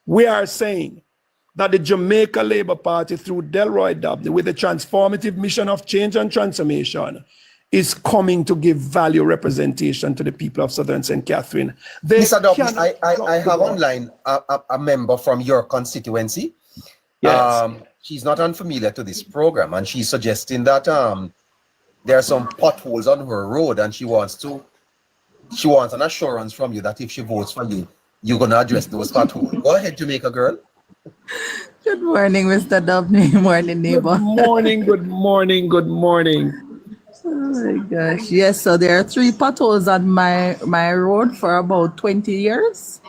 We are saying that the Jamaica Labour Party, through Delroy Dabney, with a transformative mission of change and transformation, is coming to give value representation to the people of Southern St. Catherine. Mr. Dobbs, I have online a member from your constituency. Yes. She's not unfamiliar to this program, and she's suggesting that there are some potholes on her road, and she wants an assurance from you that if she votes for you, you're going to address those potholes. Go ahead, Jamaica girl. Good morning, Mr. Dabney. Morning, neighbor. Good morning, good morning, good morning. Oh my gosh. Yes, so there are 3 potholes on my road for about 20 years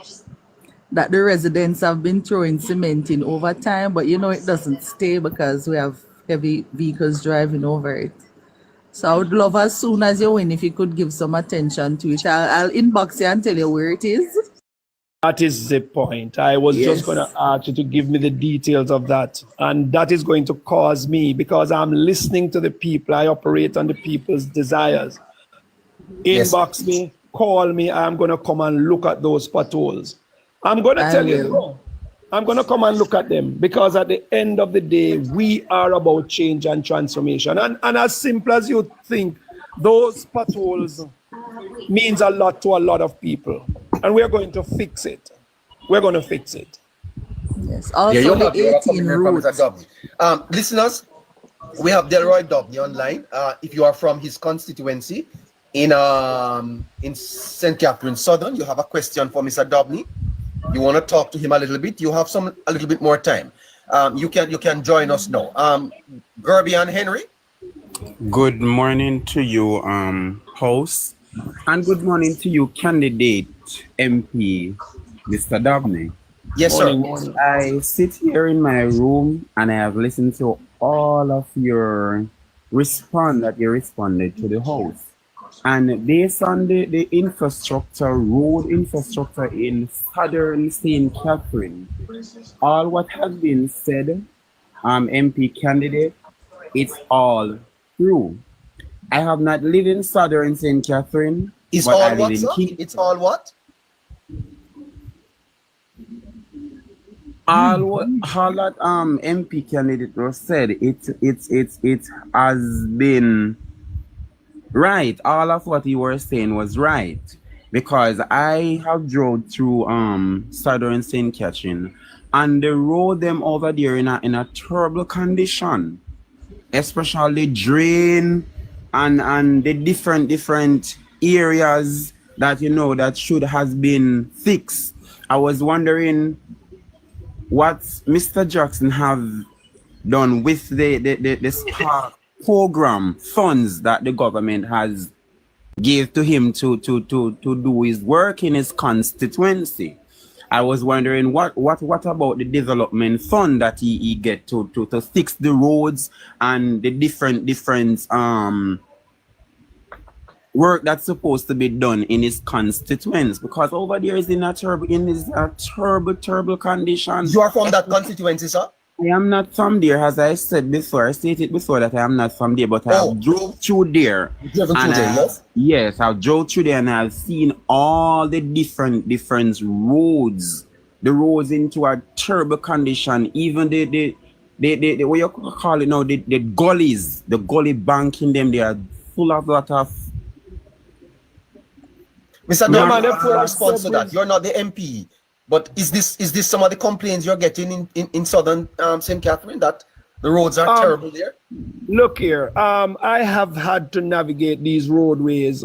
that the residents have been throwing cement in over time, but you know it doesn't stay because we have heavy vehicles driving over it. So I would love, as soon as you win, if you could give some attention to it. I'll inbox you and tell you where it is. That is the point. I was just going to ask you to give me the details of that. And that is going to cause me, because I'm listening to the people, I operate on the people's desires. Inbox me, call me, I'm going to come and look at those potholes. I'm going to tell you, I'm going to come and look at them, because at the end of the day, we are about change and transformation. And as simple as you think, those potholes means a lot to a lot of people. And we're going to fix it. We're going to fix it. Yes. Also, the 18 routes. Listeners, we have Delroy Dabney online. If you are from his constituency in St. Catherine Southern, you have a question for Mr. Dabney. You want to talk to him a little bit. You have a little bit more time. You can join us now. Gerby and Henry. Good morning to you, host, and good morning to you, candidate MP, Mr. Dabney. Yes, sir. Morning. I sit here in my room and I have listened to all of your that you responded to the host. And based on the infrastructure, road infrastructure in Southern St. Catherine, all what has been said, MP candidate, it's all true. I have not lived in Southern St. Catherine. It's all what, sir? It's all what? All that MP candidate was said, it has been right. All of what you were saying was right, because I have drove through Southern St. Catherine, and the road them over there in a terrible condition, especially drain and the different areas that that should has been fixed. I was wondering what Mr. Jackson have done with the Spark program funds that the government has gave to him to do his work in his constituency. I was wondering what about the development fund that he get to fix the roads and the different work that's supposed to be done in his constituents, because over there is in a terrible condition. You are from that constituency, sir? I am not from there, as I said before. I stated before that I am not from there, but I drove through there. Yes, I drove through there and I've seen all the different roads. The roads into a terrible condition. Even the what you call it now, the gullies, the gully bank in them, they are full of lot of. Mr. Norman, before response to that, you're not the MP. But is this some of the complaints you're getting in Southern St. Catherine, that the roads are terrible there? Look here, I have had to navigate these roadways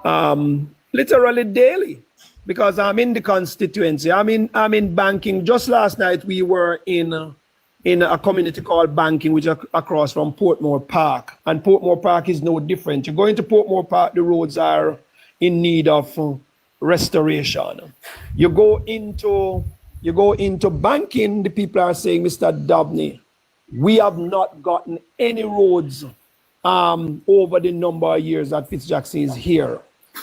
literally daily, because I'm in the constituency. I'm in banking. Just last night we were in a community called Banking, which is across from Portmore Park, and Portmore Park is no different. You go into Portmore Park, the roads are in need of restoration. You go into banking, the people are saying, Mr. Dabney, we have not gotten any roads over the number of years that Fitzjackson is here.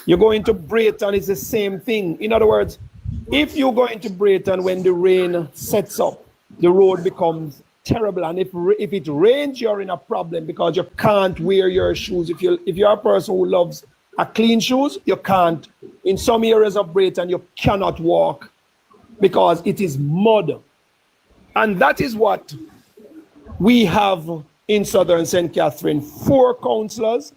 You go into Brayton, it's the same thing. In other words, if you go into Brayton when the rain sets up, the road becomes terrible. And if it rains, you're in a problem, because you can't wear your shoes. If you're a person who loves clean shoes, you can't. In some areas of Brayton, you cannot walk because it is mud. And that is what we have in Southern St. Catherine: 4 councillors,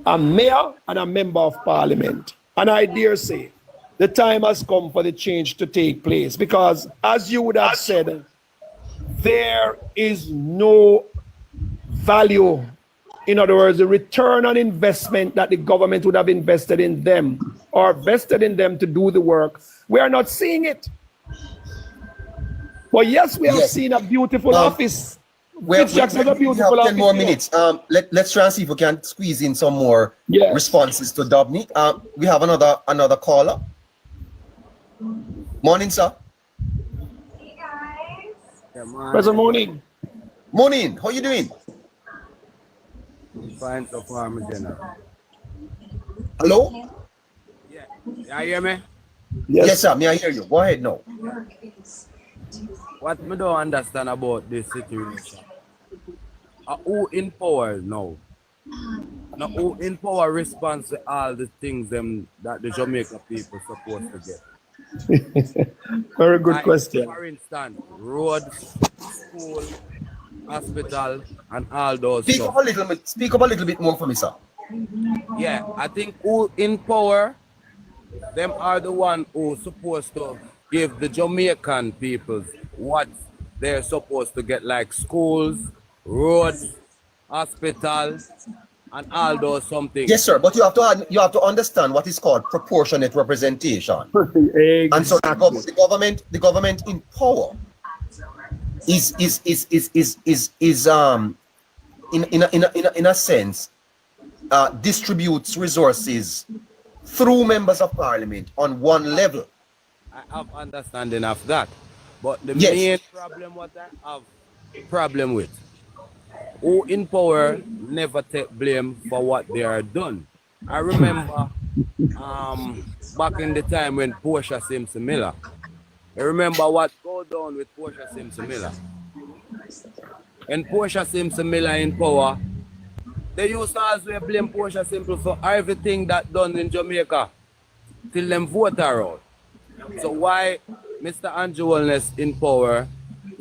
a mayor, and a member of parliament. And I dare say, the time has come for the change to take place, because as you would have said, there is no value. In other words, the return on investment that the government would have invested in them or vested in them to do the work, we are not seeing it. But yes, we have seen a beautiful office. We have 10 more minutes. Let's try and see if we can squeeze in some more responses to Dobney. We have another caller. Morning, sir. Hey guys. Present morning. Morning. How you doing? Fine so far, my general. Hello? Yeah. You hear me? Yes, sir. May I hear you? Go ahead now. What me don't understand about this situation? Who in power now? Now who in power responds to all the things them that the Jamaica people supposed to get? Very good question. For instance, roads, school, hospital, and all those Speak stuff. up a little bit more for me, sir. Yeah, I think who in power, them are the one who supposed to give the Jamaican people what they're supposed to get, like schools, roads, hospitals, and all those something. Yes, sir. But you have to understand what is called proportionate representation. And so the government in power is in a sense distributes resources through members of parliament on one level. I have understanding of that, but the main problem what I have problem with, who in power never take blame for what they are done. I remember back in the time when Portia Simpson Miller. I remember what go down with Portia Simpson Miller. When Portia Simpson Miller in power, they used to always blame Portia Simpson for everything that done in Jamaica till them vote her out. So why Mr. Andrew Wellness in power,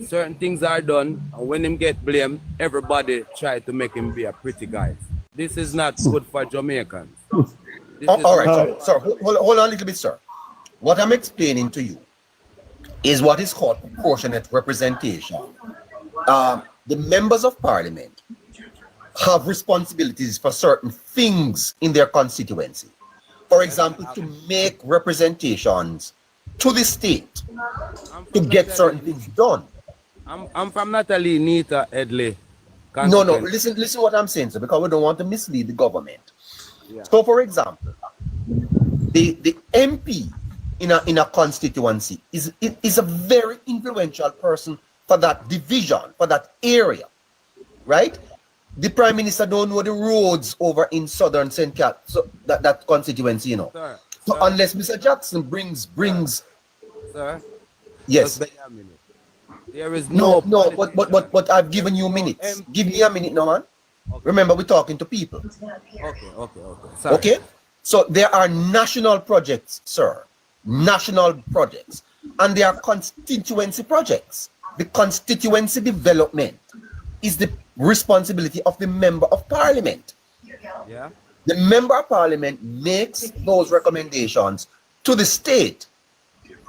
certain things are done, and when him get blamed, everybody try to make him be a pretty guy. This is not good for Jamaicans. All right, sir. Hold on a little bit, sir. What I'm explaining to you is what is called proportionate representation. The members of parliament have responsibilities for certain things in their constituency. For example, to make representations to the state to get certain things done. I'm from Natalie, Nita, Edley. No, listen what I'm saying, sir, because we don't want to mislead the government. Yeah. So, for example, the MP in a constituency is a very influential person for that division, for that area, right? The Prime Minister don't know the roads over in Southern St. Cat, so that constituency, you know. Sir, unless Mr. Jackson brings. Sir. Yes. There is no, but I've given you minutes. Give me a minute now, man. Okay. Remember, we're talking to people. Okay. Sorry. Okay? So there are national projects, sir. National projects. And there are constituency projects. The constituency development is the responsibility of the member of parliament. Yeah. The member of parliament makes those recommendations to the state,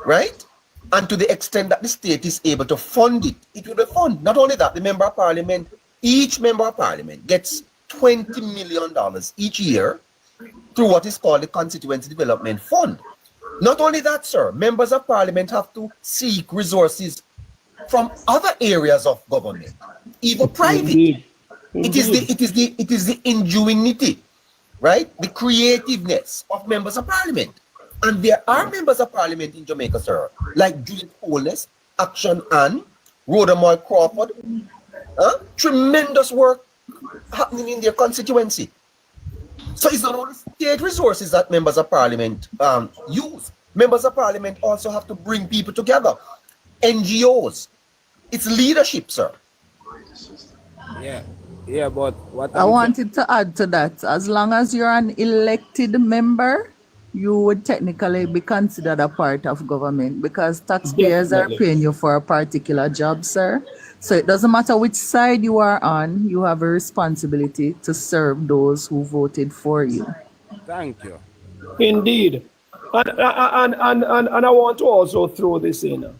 right? And to the extent that the state is able to fund it, it will be funded. Not only that, the member of parliament, each member of parliament gets $20 million each year through what is called the Constituency Development Fund. Not only that, sir, members of parliament have to seek resources from other areas of government, even private. Indeed. It is the ingenuity, right? The creativeness of members of parliament. And there are members of parliament in Jamaica, sir, like Judith Holness, Action Ann, Rhoda Moy Crawford. Tremendous work happening in their constituency. So it's not only state resources that members of parliament use. Members of parliament also have to bring people together. NGOs. It's leadership, sir. Yeah, but what I wanted to add to that. As long as you're an elected member, you would technically be considered a part of government because taxpayers are Definitely. paying you for a particular job, sir. So it doesn't matter which side you are on, you have a responsibility to serve those who voted for you. Thank you. Indeed. And I want to also throw this in.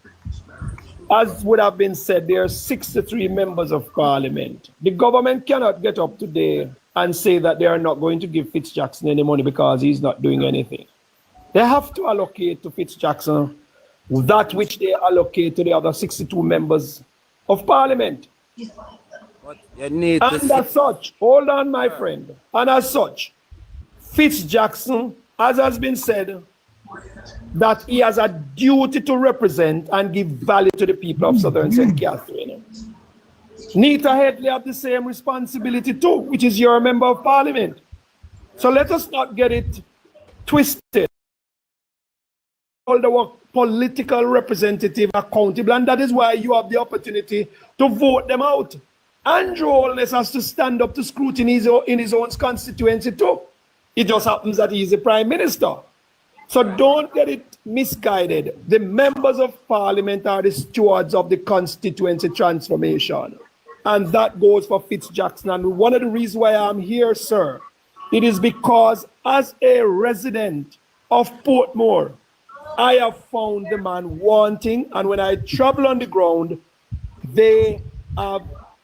As would have been said, there are 63 members of parliament. The government cannot get up today and say that they are not going to give Fitzjackson any money because he's not doing anything. They have to allocate to Fitzjackson that which they allocate to the other 62 members of parliament. But you need to And as such, hold on, my friend. And as such, Fitzjackson, as has been said, that he has a duty to represent and give value to the people of Southern St. Catherine. Nita Headley have the same responsibility too, which is your member of parliament. So let us not get it twisted. Hold our political representative accountable, and that is why you have the opportunity to vote them out. Andrew Holness has to stand up to scrutiny in his own constituency too. It just happens that he is the prime minister. So don't get it misguided. The members of parliament are the stewards of the constituency transformation. And that goes for Fitzjackson. And one of the reasons why I'm here, sir, it is because as a resident of Portmore, I have found the man wanting, and when I travel on the ground, they have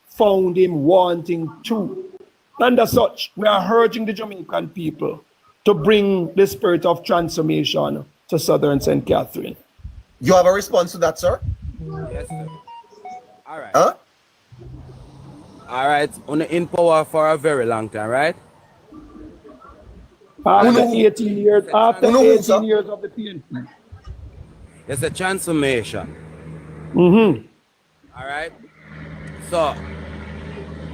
found him wanting too. And as such, we are urging the Jamaican people to bring the spirit of transformation to Southern St. Catherine. You have a response to that, sir? Yes, sir. All right. Huh? All right. On in power for a very long time, right? After 18 years, after Uno, 18 sir. years of the PNP. It's a transformation. Mm-hmm. All right. So,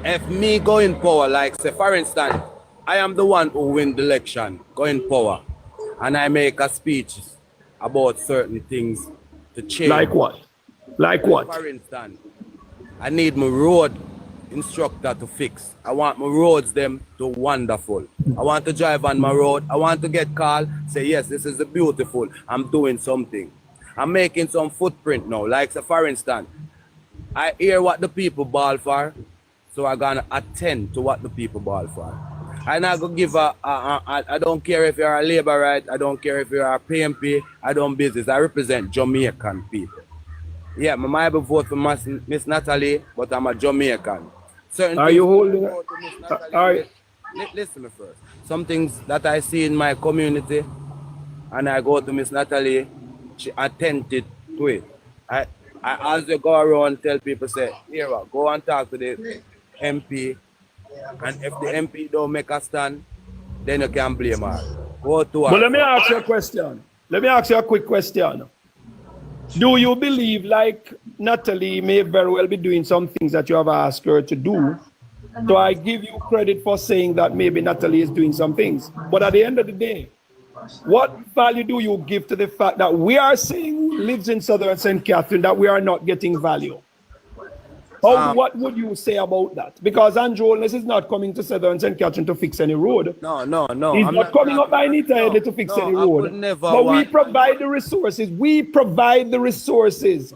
if me go in power, like say, for instance, I am the one who win the election, go in power, and I make a speech about certain things to change. Like what? Like what? For instance, I need my road instructor to fix. I want my roads them to wonderful. I want to drive on my road. I want to get called, say, yes, this is beautiful. I'm doing something. I'm making some footprint now. Like, say, for instance, I hear what the people bawl for, so I'm going to attend to what the people bawl for. I'm not going to give I don't care if you're a Labourite, I don't care if you're a PMP, I don't business. I represent Jamaican people. Yeah, I might be vote for Miss Natalie, but I'm a Jamaican. Certain Are things you holding I vote for Miss Natalie, are you- listen me first. Some things that I see in my community, and I go to Miss Natalie, she attended to it. I as you go around tell people, say, here, go and talk to the MP, and if the MP don't make a stand, then you can blame her. Go to her. But let me ask you a question. Let me ask you a quick question. Do you believe, like Natalie may very well be doing some things that you have asked her to do? So I give you credit for saying that maybe Natalie is doing some things. But at the end of the day, what value do you give to the fact that we are saying who lives in Southern St. Catherine that we are not getting value? What would you say about that? Because Andrew Holness is not coming to Southern St. Catherine to fix any road. No. He's I'm not coming up by Nita Headley to fix any road. But we provide the resources. We provide the resources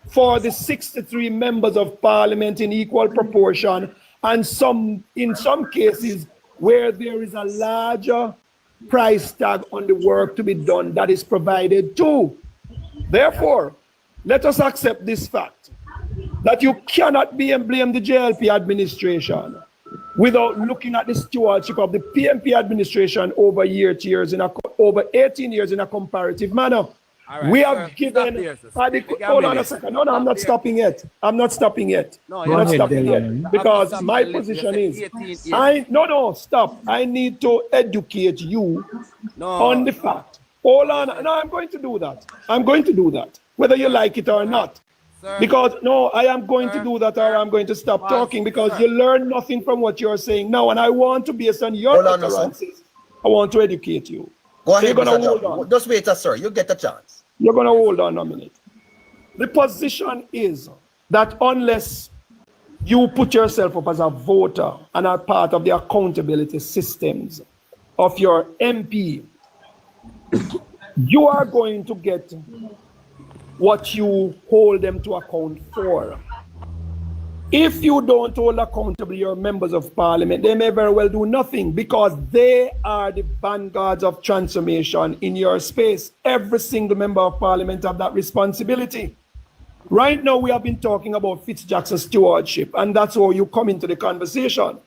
for the 63 members of parliament in equal proportion, and in some cases where there is a larger price tag on the work to be done, that is provided too. Therefore, let us accept this fact that you cannot be and blame the JLP administration without looking at the stewardship of the PMP administration over years over 18 years in a comparative manner. Right, we have given. Hold on a second. No, I'm not stopping yet. I'm not stopping yet. No, I'm not stopping yet. Because my position is, stop. I need to educate you on the fact. Hold on. No, I'm going to do that. I'm going to do that, whether you like it or not. Sir, because I am going to do that, or I'm going to stop talking, because you learn nothing from what you're saying now, and I want to, based on your utterances, I want to educate you. Go ahead, you're gonna hold on. Just wait, sir. You get a chance. You're going to hold on a minute. The position is that unless you put yourself up as a voter and are part of the accountability systems of your MP, you are going to get what you hold them to account for. If you don't hold accountable your members of parliament, they may very well do nothing because they are the vanguards of transformation in your space. Every single member of parliament have that responsibility. Right now, we have been talking about Fitzjackson stewardship, and that's how you come into the conversation.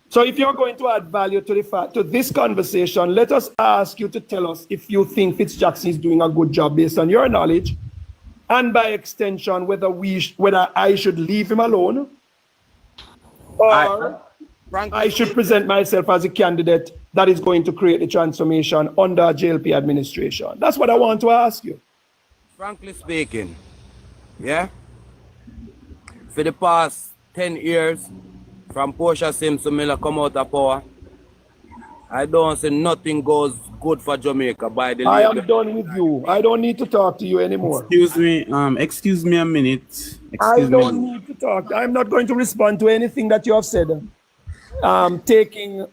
So if you're going to add value to this conversation, let us ask you to tell us if you think Fitzjackson is doing a good job based on your knowledge, and by extension, whether I should leave him alone, or I should present myself as a candidate that is going to create the transformation under JLP administration. That's what I want to ask you. Frankly speaking, yeah, for the past 10 years, from Portia Simpson Miller come out of power, I don't say nothing goes good for Jamaica by the I am done with you. I don't need to talk to you anymore. Excuse me a minute. I don't need to talk. I'm not going to respond to anything that you have said. Taking,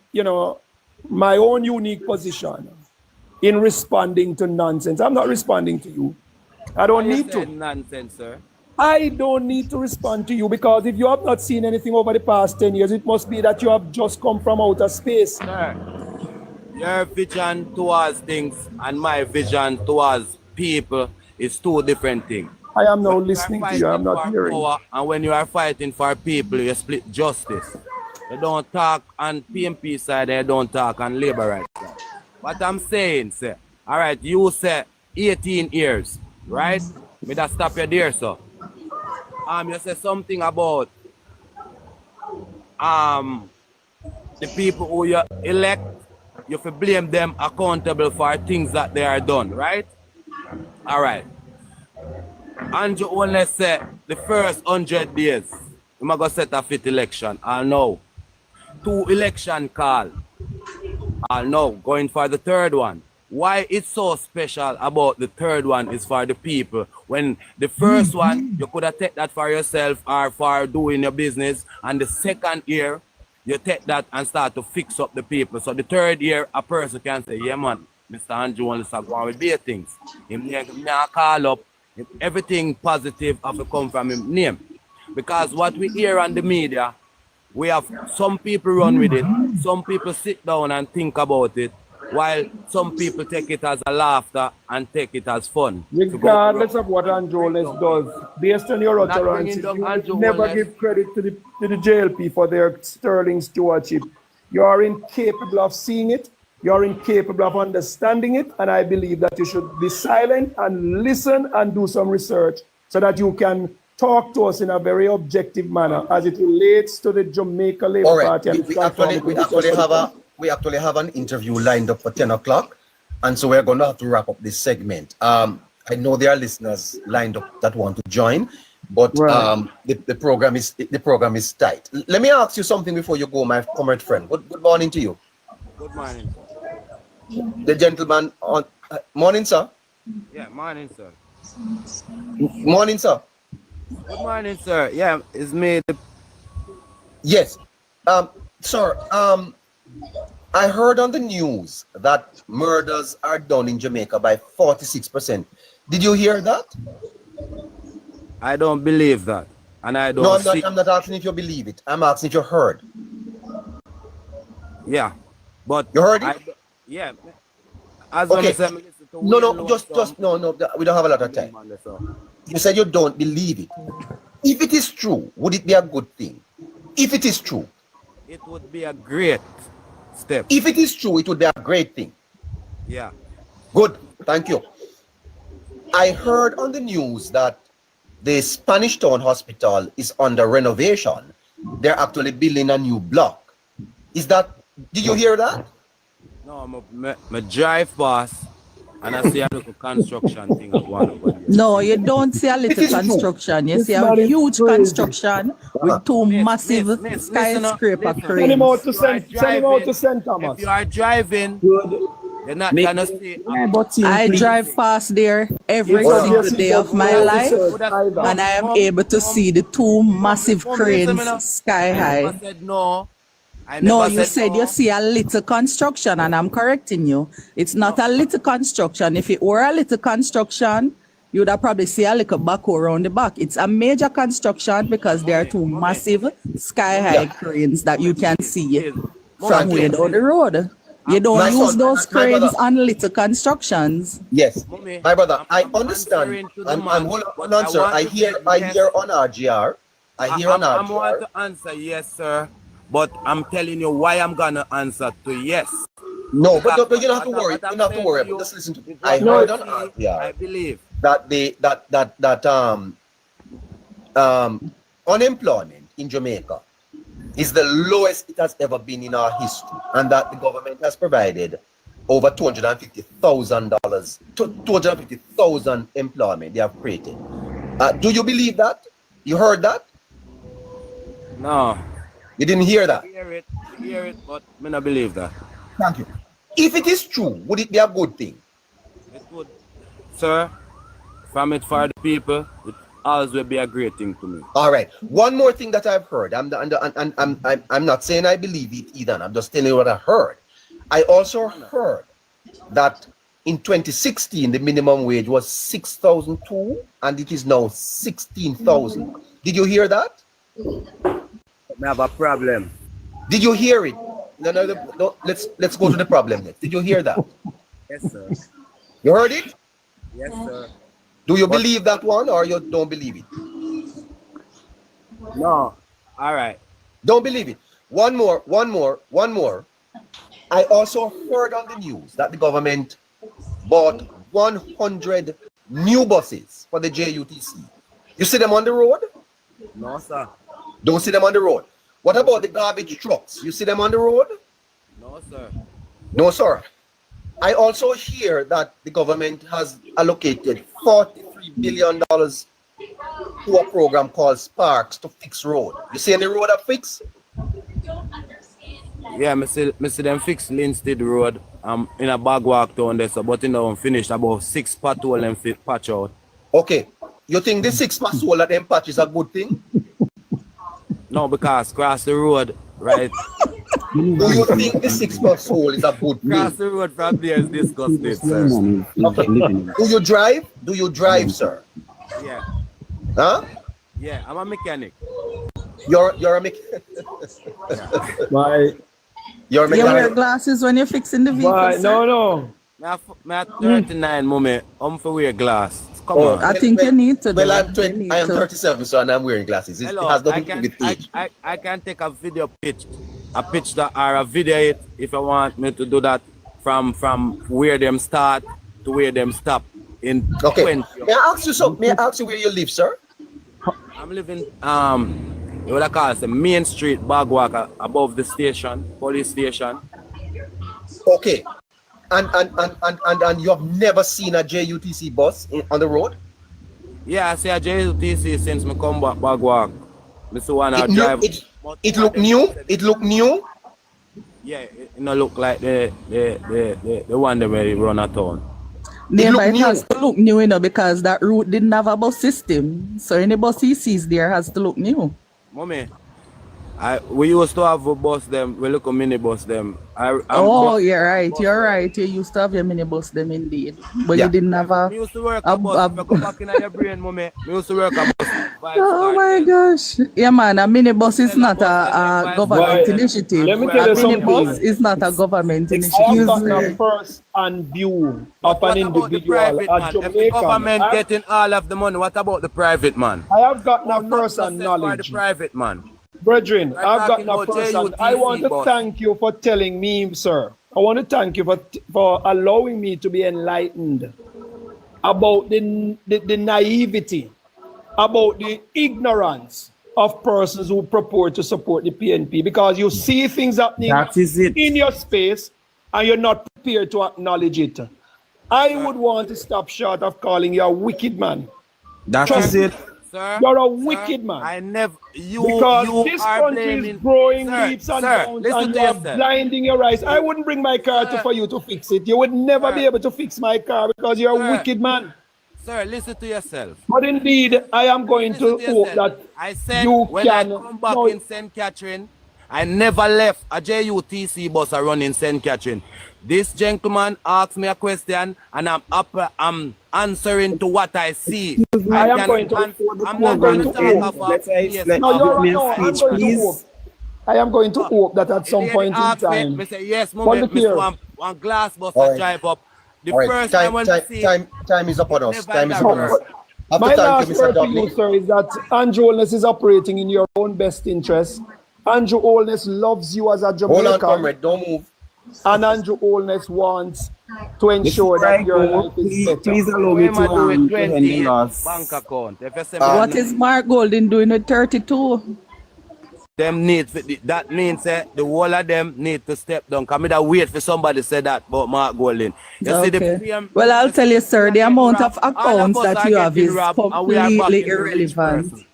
my own unique position in responding to nonsense. I'm not responding to you. I don't need to. Nonsense, sir. I don't need to respond to you because if you have not seen anything over the past 10 years, it must be that you have just come from outer space. Sir, your vision towards things and my vision towards people is two different things. I am now listening to you. I'm not hearing. Power, and when you are fighting for people, you split justice. You don't talk on PMP side, you don't talk on labor rights side. What I'm saying, sir, all right, you say 18 years, right? Me that stop you there, sir. You say something about the people who you elect, you have to blame them accountable for things that they are done, right? All right. And you only say the first 100 days, you might go set a fifth election. I know. 2 election call. I know. Going for the third one. Why it's so special about the third one is for the people. When the first one, you could have taken that for yourself or for doing your business. And the second year, you take that and start to fix up the people. So the third year, a person can say, yeah, man, Mr. Andrew wants to go on with their things. Him call up, everything positive have to come from him name. Because what we hear on the media, we have some people run with it, some people sit down and think about it, while some people take it as a laughter and take it as fun. Regardless of what Androles does, based on your utterances, you never give credit to the JLP for their sterling stewardship. You are incapable of seeing it, you are incapable of understanding it, and I believe that you should be silent and listen and do some research so that you can talk to us in a very objective manner as it relates to the Jamaica Labour Party. And we actually have an interview lined up for 10 o'clock, and so we're going to have to wrap up this segment. I know there are listeners lined up that want to join, but the program is tight. Let me ask you something before you go, my comrade friend. Good morning to you. Good morning. The gentleman on morning, sir. Yeah, morning, sir. Morning, sir. Good morning, sir. Yeah, it's me. Yes, sir. I heard on the news that murders are done in Jamaica by 46%. Did you hear that? I don't believe that, and I don't. No, I'm not asking if you believe it. I'm asking if you heard. Yeah, but you heard it. Yeah. As okay. No. We don't have a lot of time. You said you don't believe it. If it is true, would it be a good thing? If it is true, it would be a great step. If it is true, it would be a great thing. Yeah. Good. Thank you. I heard on the news that the Spanish Town Hospital is under renovation. They're actually building a new block. Did you hear that? No, my drive past and I see a little construction thing at one of them. No, you don't see a little construction. You see a huge construction with 2 massive skyscraper cranes. Send him out to St. Thomas. If you are driving, you're not gonna see. I drive past there every single day of my life, and I am able to see the 2 massive cranes sky high. I said no. I No, never you said said no. you see a little construction, and I'm correcting you. It's not a little construction. If it were a little construction, you would have probably see a little backhoe around the back. It's a major construction because there are two massive sky-high Yeah. cranes that you can see Please. from Thank way you. down the road. You don't My use son, those my brother. cranes on little constructions. Yes, Mommy, my brother, I I'm understand. answering to the I'm man, hold but on, I sir. want I to hear, say I yes. hear on RGR. I hear on I want RGR. to answer yes, sir. But I'm telling you why I'm gonna answer to yes. No, but, Because but you don't have to worry. what You I'm don't have to saying worry. to But you just listen to me. is I what heard I on see, I RGR believe. that unemployment in Jamaica is the lowest it has ever been in our history, and that the government has provided over $250,000, 250,000 employment they have created. Do you believe that? You heard that? No. You didn't hear that? Hear it, but me not believe that. Thank you. If it is true, would it be a good thing? It would, sir, from it for the people, it always will be a great thing to me. All right. One more thing that I've heard. I'm not saying I believe it either. I'm just telling you what I heard. I also heard that in 2016 the minimum wage was 6,002 and it is now 16,000. Did you hear that? Me have a problem. Did you hear it? No. Let's go to the problem next. Did you hear that? Yes, sir. You heard it? Yes, sir. Do you believe that one or you don't believe it? No. All right. Don't believe it. One more. I also heard on the news that the government bought 100 new buses for the JUTC. You see them on the road? No, sir. Don't see them on the road. What about the garbage trucks? You see them on the road? No, sir. No, sir. I also hear that the government has allocated $43 billion to a program called Sparks to fix road. You see any road that fix? Yeah, me see them fix Linstead Road. In a bag walk down there, so but you know, finished about 6 pothole and fit patch out. Okay. You think the 6 pass hole at them patch is a good thing? No, because cross the road, right? Do you think the 6 pass hole is a good Cross thing? the road from there is disgusting, sir. Okay. Do you drive? Do you drive, sir? Yeah. Huh? Yeah, I'm a mechanic. You're a mechanic. Why? You're a You wear mechanic. glasses when you're fixing the vehicle, Why? sir? No. Me at 39, mommy. I'm for wear glass. Come on. I think you need to. Well, do. You need I am to. 37, so and I'm wearing glasses. It Hello, has I nothing to do can with age. I can take a video pitch, that or a video it if I want me to do that from where them start to where them stop in Okay. 20. May I ask you something? May I ask you where you live, sir? I'm living what I call it, the Main Street Bagwalk above the station, police station. Okay. And you have never seen a JUTC bus on the road? Yeah, I see a JTC since me come back Bagwalk. Me see one drive. It look new. It look new. Yeah, it no look like the one that we run a town. Neighbor, it new. has to look new, because that route didn't have a bus system. So any bus he sees there has to look new. Mommy, we used to have a bus them, we look a minibus them. You're right. You're right. You used to have your minibus them indeed. But Yeah. you didn't have a... Me used to work a bus. If I go back in your brain, mommy. Me used to work a bus. Oh my gosh. Yeah, man, a minibus is not a government Why? initiative. Let me A tell you minibus something. is not a government I have initiative. gotten a first-hand view of an individual, a If the Jamaican. government getting all of the money, what about the private man? I have gotten a Not first-hand for knowledge. the private man. Brethren, I'm I've talking gotten a about first-hand. JUTC, I want to boss. thank you for telling me, sir. I want to thank you for allowing me to be enlightened about the naivety, about the ignorance of persons who purport to support the PNP, because you see things happening That is it. in your space and you're not prepared to acknowledge it. I would want to stop short of calling you a wicked man. That Trust is it. Sir, You're a sir, wicked man. I never. You Because this are country blaming. is growing Sir, leaps and sir, bounds, listen and to you are yourself. blinding your eyes. I wouldn't bring my car Sir. for you to fix it. You would never Sir. be able to fix my car because you're a Sir. wicked man. Sir, listen to yourself. But indeed, I am going Listen to to hope yourself. that I said you when I can. come back No, in St. Catherine, I never left a JUTC bus a running St. Catherine. This gentleman asked me a question and I'm answering to what I see. I am going to I'm not going to talk about No, I am going to hope that at some point in time. Me say, yes, But moment, look Mr. here. One glass bus All to right. drive up. The All right, first time when we see time is upon us. never Time is that upon us. work. Have My to thank last you, Mr. word to you, Dobney. sir, is that Andrew Holness is operating in your own best interest. Andrew Holness loves you as a Hold on, Jamaican, comrade. Don't move. and Andrew Holness wants to ensure that your life is better. Please allow We me might do it to end 20 the loss. bank account. If you say What is Mark Golden doing with 32? them need that means the whole of them need to step down. Come here, wait for somebody to say that about Mark Golden. You see the PM, Well, I'll tell you, sir, the amount of all of accounts us that are you have getting is robbed and we are completely backing the rich irrelevant. person.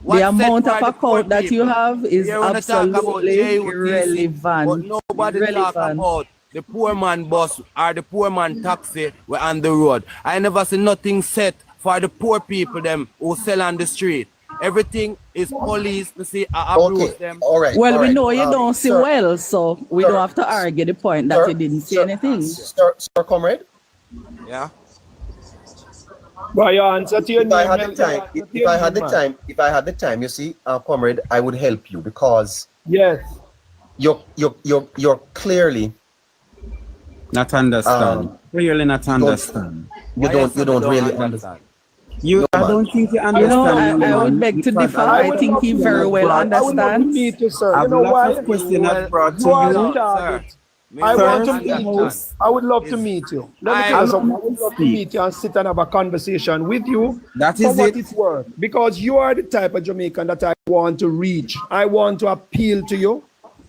The amount of set for the poor account that you people? have is Here when they talk about absolutely JUTC, irrelevant. but nobody talk about the poor man bus or the poor man taxi were on the road. I never see nothing set for the poor people them who sell on the street. Everything is police to see approach them. All right. Well, all we right. know you don't see Sir, well, so we sir, don't have to argue the point that sir, you didn't see sir, anything. Sir, comrade. Yeah. Well, your answer to your If I name, had the your time, answer to if your I had the name, man. time, if I had the time, you see, comrade, I would help you because Yes. you're clearly Not understand. Clearly not understand. you don't really understand. I don't think you You understand. know, I would beg to because differ. I I think he very well I would love to understands. meet you, sir. You I've know lots why? of questions I've brought to You are you. the target. I Sir, want to sir, meet you. I would love to meet you. Let me tell you something. I would love to meet you and sit and have a conversation with you That for is what it. it's worth. Because you are the type of Jamaican that I want to reach. I want to appeal to you.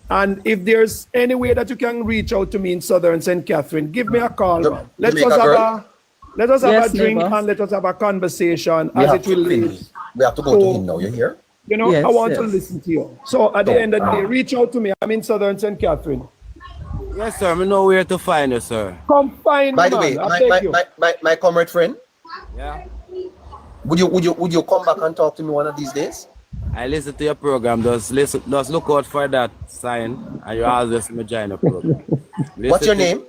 And if there's any way that you can reach out to me in Southern St. Catherine, give me a call. Man. Let us Jamaica have girl? a drink neighbor. and let us have a conversation We as have it to relates. We have to go to him now. You hear? You know, Yes, I want to yes. listen to you. So at the end of the day, reach out to me. I'm in Southern St. Catherine. Yes, sir. I know where to find you, sir. Come find By me, the way, man. I beg you. my comrade friend, Yeah. would you come back and talk to me one of these days? I listen to your program. Just look out for that sign, and you always see me join the program. What's your name?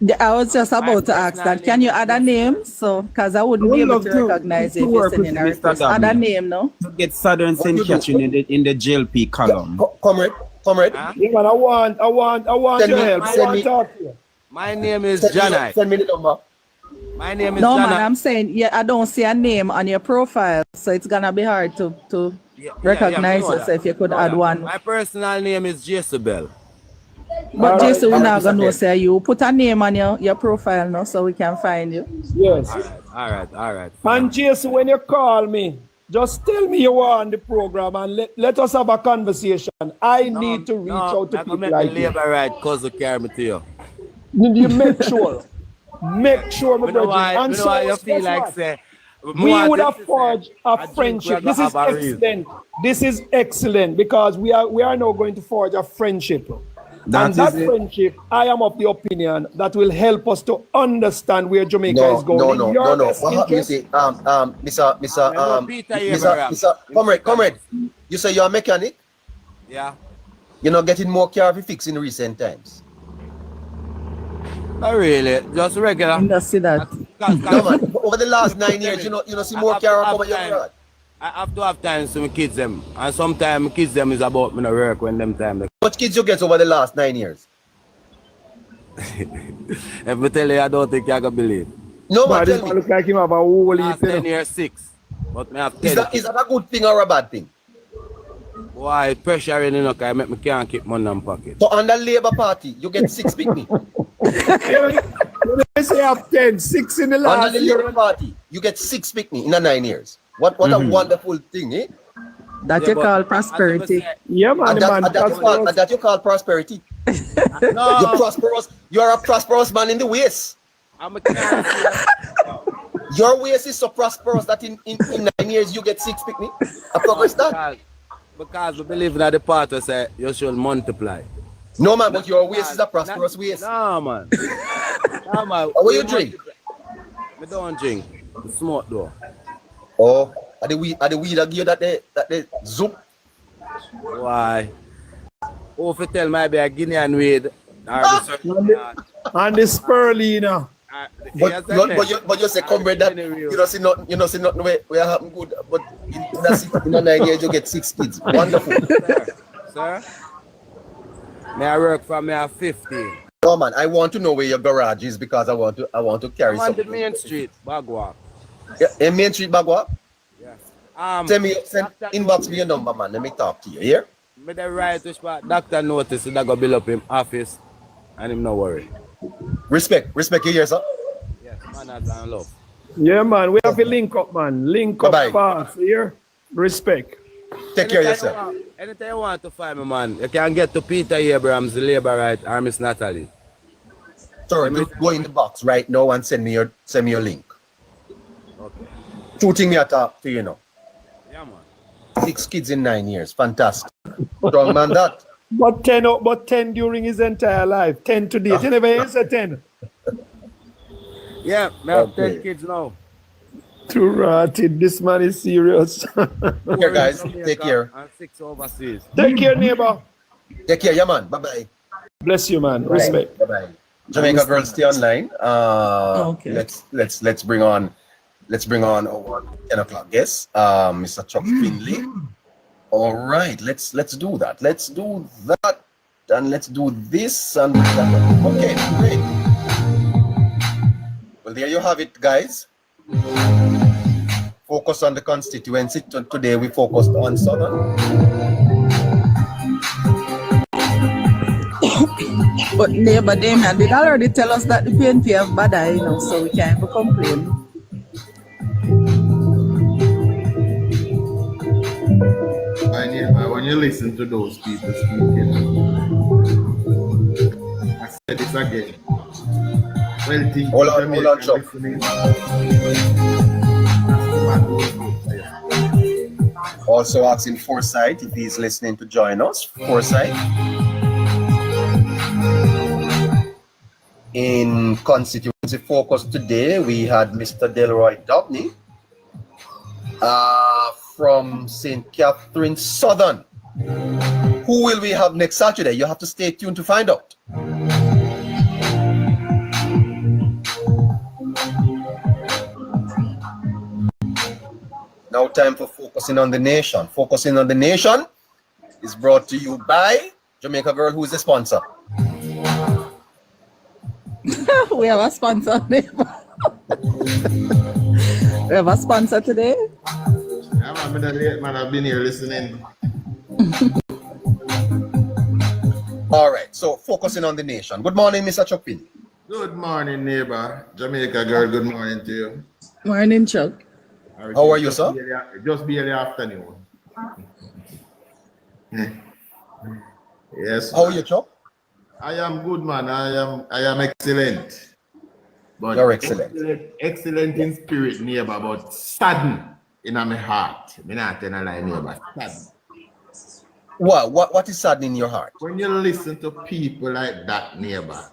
Yeah, I was just about to ask that. Can you add a name? So, because I wouldn't be able to recognize if you're sending a request. Add a name, no? To get Southern St. Catherine in the JLP column. Comrade. Huh? Yeah, man, I want Send your me- help. I send want me- to talk to you. My name is Janai. Send me the number. My name is No, man, Janai. I'm saying, yeah, I don't see a name on your profile, so it's gonna be hard to recognize me know you. So that. if you could Know add that. one. My personal name is Jezebel. But Alright, Jason, we're alright, not gonna okay. say you. Put a name on your profile now so we can find you. Yes. All right. And Jason, when you call me, just tell me you are on the program and let us have a conversation. I need to reach out to people make like the you. labor right cousin carry me to you. You make sure. Make sure, my You know brother. why? And You know so, why you feel guess like what? say We would have to say, forged a drink friendship. we This is have a reason. excellent. This is excellent because we are now going to forge a friendship. And that friendship, I am of the opinion that will help us to understand where Jamaica No, is going. no. In your best What happened? You interest. say, Mr. Peter Abraham. Comrade. You say you're a mechanic. Yeah. You're not getting more car fixed in recent times. Not really. Just regular. You just see that. No man. Over the last 9 years, you know see more car come on your yard. I have to have time to my kids them. And sometimes kids them is about me no work when them time. How much kids you get over the last 9 years? If I tell you I don't think you can believe. No man, But this tell man me. look like him have a whole Last heap, 10 years 6. But me have Is 10. that a good thing or a bad thing? Why pressure in enough I make me can't keep money in pocket. So under Labour Party, you get 6 picnic. They say I have 10, 6 in the Under last the year. Labour Party, you get 6 picnic in the 9 years. What a wonderful thing, eh? That Yeah, you but call as I prosperity. say, Yeah, man, And the man. that you call prosperity. No, You're prosperous. You're a prosperous man in the waist. I'm a can't see. Your waist is so prosperous that in 9 years you get 6 picnic. A progress that. Because we believe that the party say you should multiply. No man, but your waist is a prosperous waist. No man. No man. What you drink? We don't drink. We smoke though. Oh, are the weed that give you that they zoom? Why? Who if you tell me I be a Guinean weed or the certain And the spirulina. But you say, comrade, that you don't see nothing where happen good. But in 9 years you get 6 kids. Wonderful. Sir? May I work from me at 15? No man, I want to know where your garage is because I want to carry I'm on the something. main street, Bagua. Yeah, in Main Street, Bagua. Yeah. Send inbox me your number, man. Let me talk to you. Here. Me the right to spot. Doctor notice that go build up him office and him no worry. Respect you here, sir. Yes, manners and love. Yeah, man. We have to link up, man. Link up Bye-bye. fast. Here. Respect. Take care of yourself. Anytime you want to find me, man, you can get to Peter Abrams, the labor right, or Miss Natalie. Sir, go in the box right now and send me your link. Okay. 2 things me talk to you now. Yeah, man. 6 kids in 9 years. Fantastic. Strong man that. But 10 during his entire life. 10 today. You never answer 10. Yeah, me have Okay. 10 kids now. Too rotted. This man is serious. Take care, guys. Take care. And 6 overseas. Take care, neighbor. Take care, yeah, man. Bye-bye. Bless you, man. Respect. Bye-bye. Jamaica girls, stay online. Okay. Let's bring on our 10 o'clock guest, Mr. Chuck Finley. All right, let's do that. Let's do that, and let's do this and that. Okay, great. Well, there you have it, guys. Focus on the constituency. Today we focused on Southern. But neighbor Damien did already tell us that the PNP have bad eye, so we can't even complain. When you listen to those people speaking, I said this again. Well, think Hold on, Chuck. listening. Also asking Foresight if he's listening to join us. Foresight. In constituency focus today, we had Mr. Delroy Dobney from St. Catherine Southern. Who will we have next Saturday? You have to stay tuned to find out. Now time for Focusing on the Nation. Focusing on the Nation is brought to you by Jamaica Girl, who is the sponsor. We have a sponsor, neighbor. We have a sponsor today. I'm a late man, I've been here listening. All right, so Focusing on the Nation. Good morning, Mr. Chuck Finley. Good morning, neighbor. Jamaica Girl, good morning to you. Morning, Chuck. How are you, sir? Just barely afternoon. Yes. How are you, Chuck? I am good, man. I am excellent. But You're excellent. Excellent in spirit, neighbor, but saddened in my heart. Me not tell a lie, neighbor. Saddened. What is sad in your heart? When you listen to people like that, neighbor,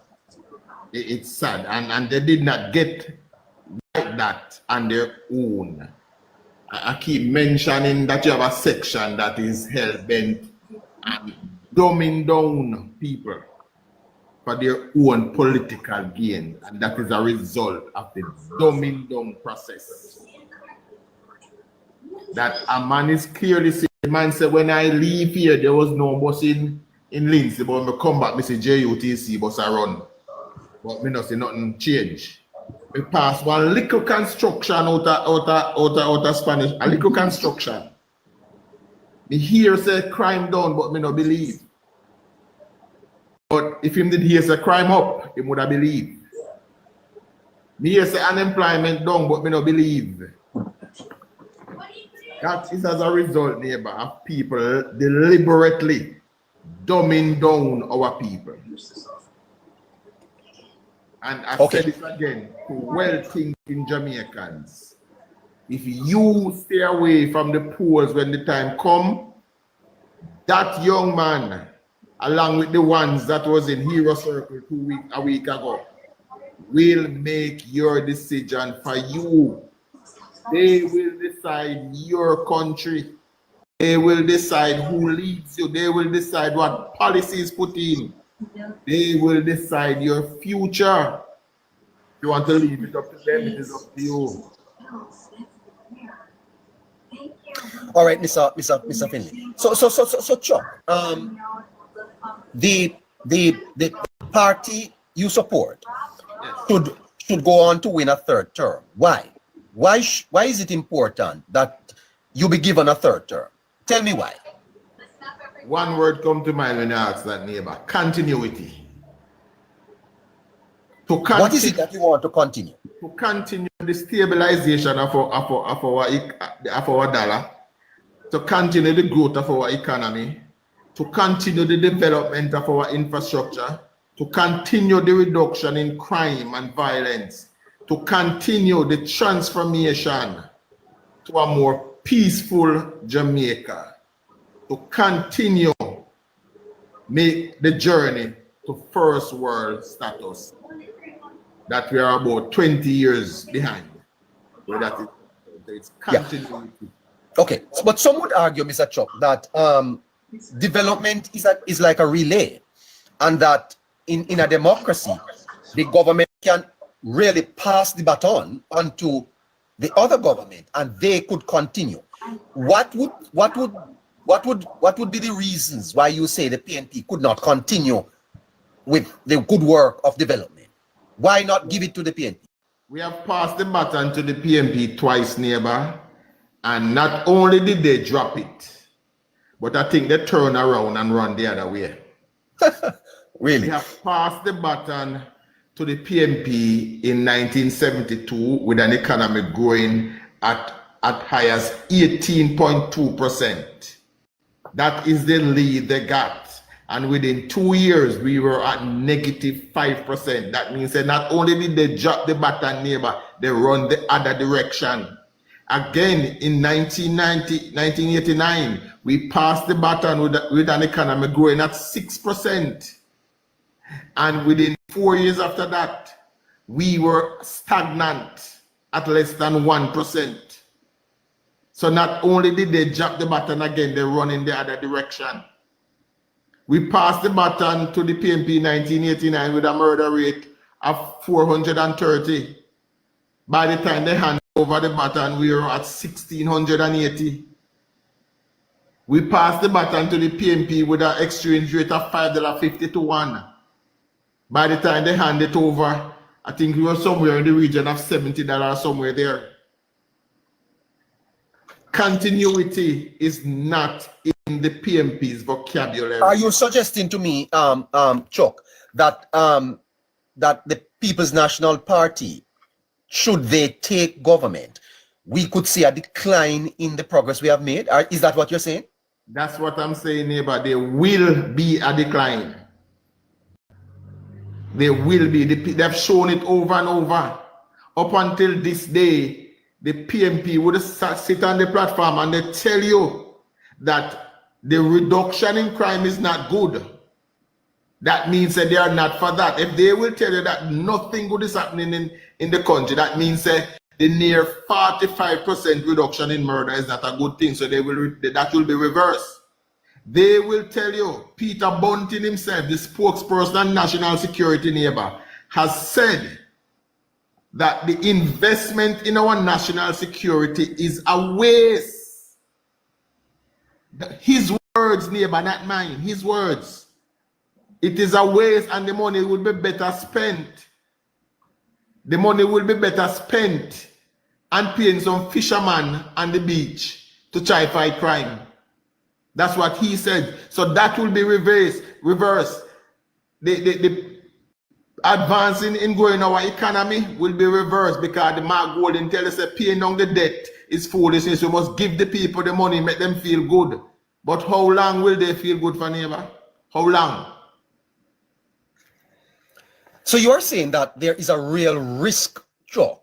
it's sad. And they did not get like that on their own. I keep mentioning that you have a section that is hell-bent and dumbing down people for their own political gain, and that is a result of the dumbing down process. That a man is clearly saying, the man said, when I leave here, there was no bus in Lindsay, but when I come back, I say JUTC bus I run. But me not see nothing change. We pass one little construction out of Spanish, a little construction. Me hear say crime down, but me not believe. But if him did hear say crime up, he would have believed. Me hear say unemployment down, but me not believe. That is as a result, neighbor, of people deliberately dumbing down our people. And I said it again to well-thinking Jamaicans. If you stay away from the polls when the time come, that young man, along with the ones that was in Hero Circle a week ago, will make your decision for you. They will decide your country. They will decide who leads you. They will decide what policies put in. They will decide your future. If you want to leave it up to them, it is up to you. All right, Mr. Finley. So Chuck, the party you support should go on to win a third term. Why? Why is it important that you be given a third term? Tell me why. One word come to mind when you ask that, neighbor: continuity. What is it that you want to continue? To continue the stabilization of our dollar, to continue the growth of our economy, to continue the development of our infrastructure, to continue the reduction in crime and violence, to continue the transformation to a more peaceful Jamaica, to continue make the journey to first world status that we are about 20 years behind. So that it's continuity. Okay, but some would argue, Mr. Chuck, that development is like a relay, and that in a democracy, the government can really pass the baton onto the other government, and they could continue. What would be the reasons why you say the PNP could not continue with the good work of development? Why not give it to the PNP? We have passed the baton to the PNP twice, neighbor, and not only did they drop it, but I think they turn around and run the other way. Really? We have passed the baton to the PNP in 1972 with an economy growing at high as 18.2%. That is the lead they got. And within 2 years, we were at -5%. That means that not only did they drop the baton, neighbor, they run the other direction. Again, in 1989, we passed the baton with an economy growing at 6%. And within 4 years after that, we were stagnant at less than 1%. So not only did they drop the baton again, they run in the other direction. We passed the baton to the PNP in 1989 with a murder rate of 430. By the time they handed over the baton, we were at 1,680. We passed the baton to the PNP with an exchange rate of $5.50 to 1. By the time they handed it over, I think we were somewhere in the region of $70, somewhere there. Continuity is not in the PNP's vocabulary. Are you suggesting to me, Chuck, that that the People's National Party, should they take government, we could see a decline in the progress we have made? Is that what you're saying? That's what I'm saying, neighbor. There will be a decline. There will be. They've shown it over and over. Up until this day, the PNP would sit on the platform and they tell you that the reduction in crime is not good. That means that they are not for that. If they will tell you that nothing good is happening in the country, that means that the near 45% reduction in murder is not a good thing. So that will be reversed. They will tell you, Peter Bunting himself, the spokesperson on national security, neighbor, has said that the investment in our national security is a waste. His words, neighbor, not mine, his words. It is a waste and the money will be better spent. The money will be better spent on paying some fishermen on the beach to try fight crime. That's what he said. So that will be reversed. The advancing in growing our economy will be reversed because the Mark Golden tells us that paying down the debt is foolishness. You must give the people the money, make them feel good. But how long will they feel good for, neighbor? How long? So you're saying that there is a real risk, Chuck,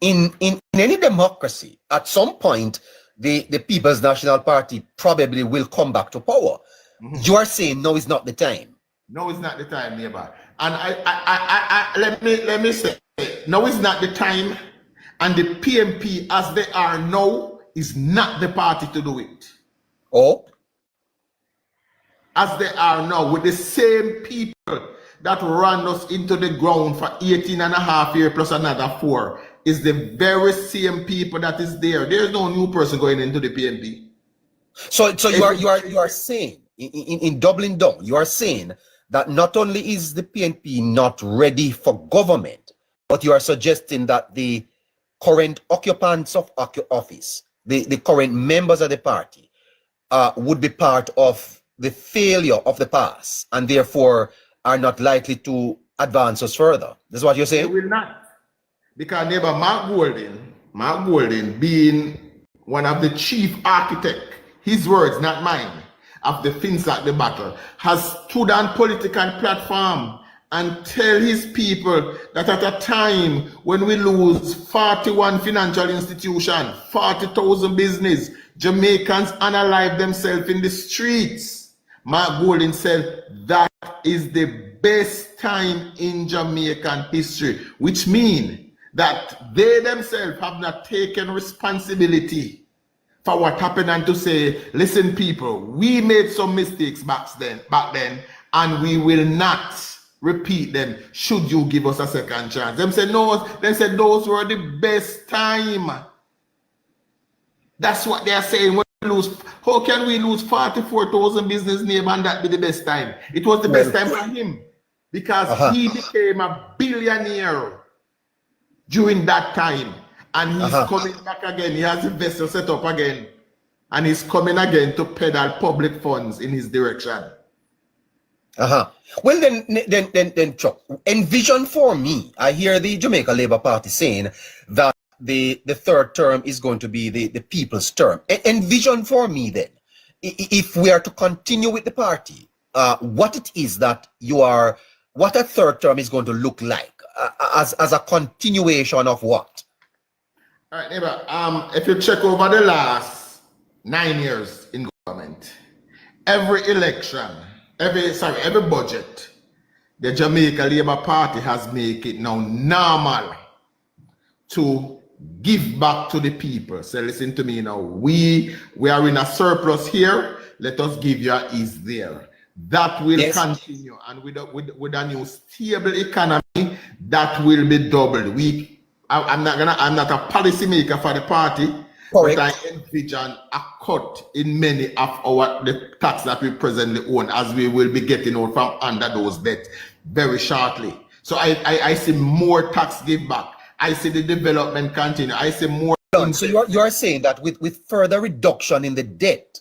in any democracy. At some point, the People's National Party probably will come back to power. Mm-hmm. You are saying no, it's not the time. No, it's not the time, neighbor. And let me say, no, it's not the time. And the PNP, as they are now, is not the party to do it. Oh, as they are now, with the same people that ran us into the ground for 18 and a half years plus another 4, is the very same people that is there. There's no new person going into the PNP. so you are saying in doubling down, you are saying that not only is the PNP not ready for government, but you are suggesting that the current occupants of office, the current members of the party, would be part of the failure of the past and therefore are not likely to advance us further. That's what you're They saying? will not. Because neighbor Mark Golden being one of the chief architect, his words, not mine, of the FinSAC debacle, has stood on political platform and tell his people that at a time when we lose 41 financial institution, 40,000 business, Jamaicans unalive themselves in the streets. Mark Golden said that is the best time in Jamaican history, which means that they themselves have not taken responsibility for what happened and to say, listen people, we made some mistakes back then, and we will not repeat them should you give us a second chance. Them said no, they said those were the best time. That's what they are saying. When we lose, how can we lose 44,000 business name and that be the best time? It was the best time for him because he became a billionaire during that time, and he's coming back again. He has investor set up again, and he's coming again to peddle public funds in his direction. Well, then, Chuck, envision for me. I hear the Jamaica Labour Party saying that the third term is going to be the people's term. Envision for me then, if we are to continue with the party, what it is that you are, what a third term is going to look like as a continuation of what? All right, neighbor. If you check over the last 9 years in government, every election, every budget, the Jamaica Labour Party has made it now normal to give back to the people. So listen to me now. We are in a surplus here. Let us give you a ease there. That will continue, and with a new stable economy, that will be doubled. I'm not a policy maker for the party, but I envision a cut in many of the tax that we presently own, as we will be getting out from under those debts very shortly. So I see more tax give back. I see the development continue. I see more. So you are saying that with further reduction in the debt,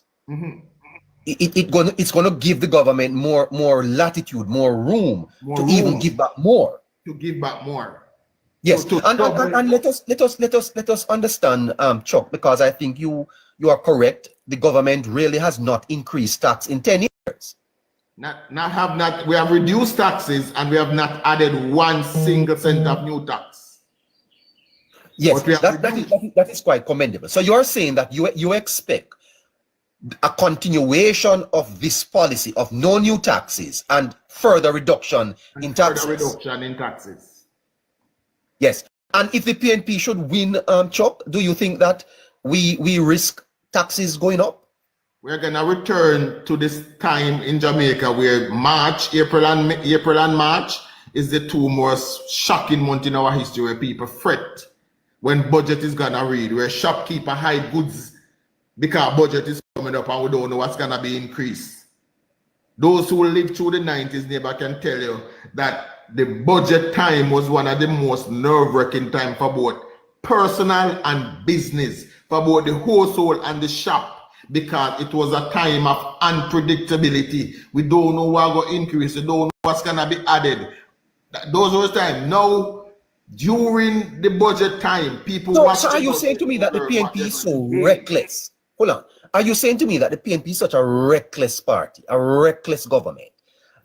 it's gonna give the government more latitude, more room to even give back more. To give back more. Yes, and let us understand, Chuck, because I think you are correct. The government really has not increased tax in 10 years. We have reduced taxes and we have not added 1 single cent of new tax. Yes, that is quite commendable. So you're saying that you expect a continuation of this policy of no new taxes and further reduction in taxes. Yes, and if the PNP should win, Chuck, do you think that we risk taxes going up? We're gonna return to this time in Jamaica where April and March is the 2 most shocking months in our history, where people fret when budget is gonna read, where shopkeeper hide goods because budget is coming up and we don't know what's gonna be increased. Those who lived through the 90s neighbor can tell you that the budget time was one of the most nerve-wracking time for both personal and business, for both the household and the shop, because it was a time of unpredictability. We don't know what's going to increase. We don't know what's going to be added. Those were the time. Now, during the budget time, people... So are you saying to me that the PNP is so reckless? Hold on. Are you saying to me that the PNP is such a reckless party, a reckless government,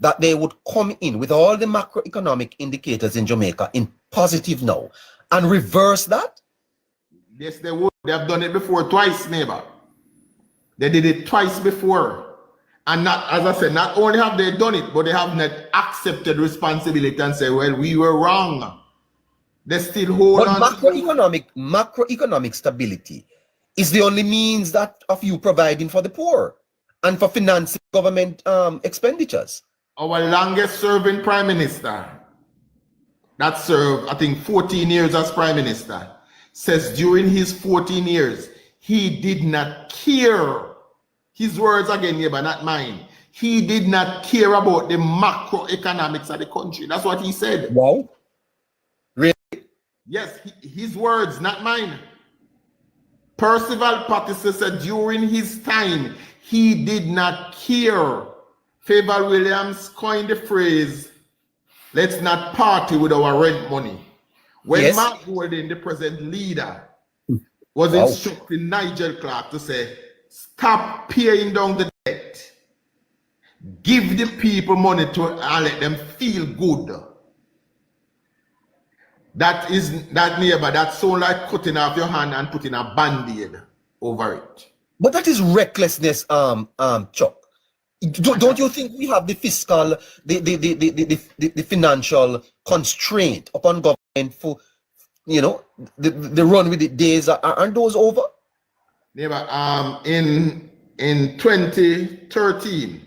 that they would come in with all the macroeconomic indicators in Jamaica in positive now and reverse that? Yes, they would. They have done it before twice, neighbor. They did it twice before. And not, as I said, not only have they done it, but they have not accepted responsibility and say, well, we were wrong. They still hold on. But macroeconomic stability is the only means that of you providing for the poor. and for financing government expenditures. Our longest serving prime minister that served, I think, 14 years as prime minister, says during his 14 years, he did not care. His words again, neighbor, not mine. He did not care about the macroeconomics of the country. That's what he said. Wow. Really? Yes, his words, not mine. Percival Patterson said during his time, he did not care. Favor Williams coined the phrase, let's not party with our rent money. When Yes. Mark Golden, the present leader, was Wow. instructing Nigel Clark to say, stop paying down the debt. Give the people money to and let them feel good. That neighbor, that sound like cutting off your hand and putting a band-aid over it. But that is recklessness, Chuck. Don't you think we have the fiscal, the financial constraint upon government for, you know, the run with the days, aren't those over? Neighbor, in 2013,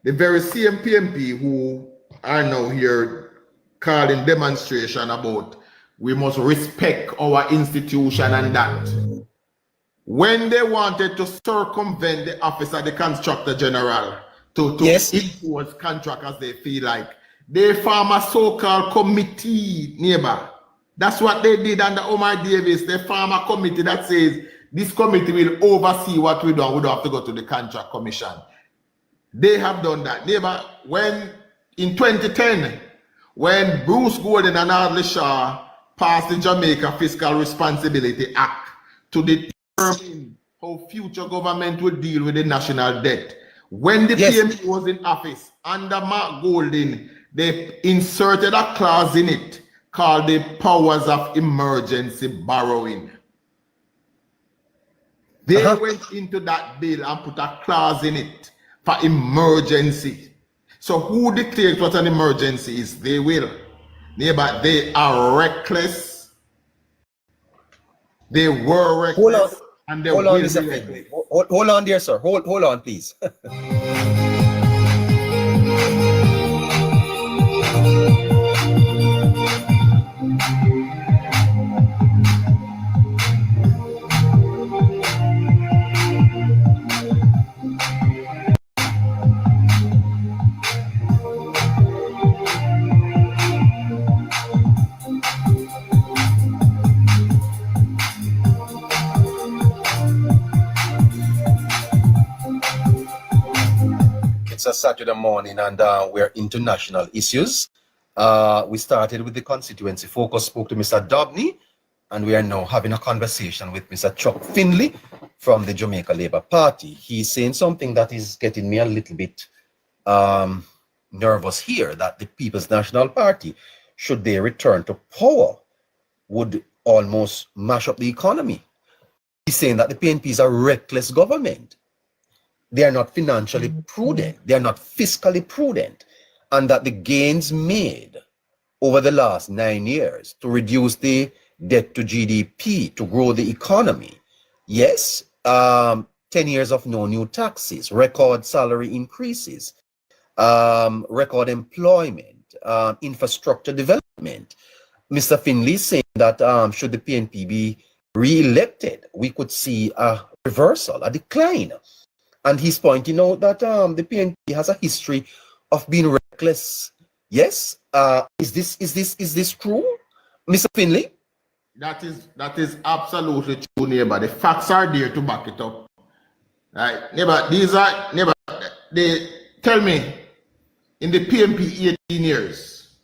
the very same PMP who are now here calling demonstration about we must respect our institution and that, when they wanted to circumvent the office of the Constructor General to Yes. impose contract as they feel like, they form a so-called committee, neighbor. That's what they did under Omar Davis. They form a committee that says this committee will oversee what we do and we don't have to go to the contract commission. They have done that. Neighbor, when in 2010, when Bruce Gordon and Adley Shaw passed the Jamaica Fiscal Responsibility Act to determine how future government will deal with the national debt, when the Yes. PMP was in office under Mark Golding, they inserted a clause in it called the powers of emergency borrowing. They went into that bill and put a clause in it for emergency. So who dictates what an emergency is? They will. Neighbor, they are reckless. They were reckless. Hold on. And they Hold will on, be Mr. reckless. Finley. Hold on, dear sir. Hold on, please. It's a Saturday morning and we're into national issues. We started with the constituency focus, spoke to Mr. Dobney, and we are now having a conversation with Mr. Chuck Finley from the Jamaica Labour Party. He's saying something that is getting me a little bit nervous here, that the People's National Party, should they return to power, would almost mash up the economy. He's saying that the PNP is a reckless government. They are not financially prudent. They are not fiscally prudent. And that the gains made over the last 9 years to reduce the debt to GDP, to grow the economy. Yes, 10 years of no new taxes, record salary increases, record employment, infrastructure development. Mr. Finley is saying that should the PNP be re-elected, we could see a reversal, a decline. And he's pointing out that the PNP has a history of being reckless. Yes, is this true, Mr. Finley? That is absolutely true, neighbor. The facts are there to back it up. Right, neighbor. They tell me in the PNP 18 years,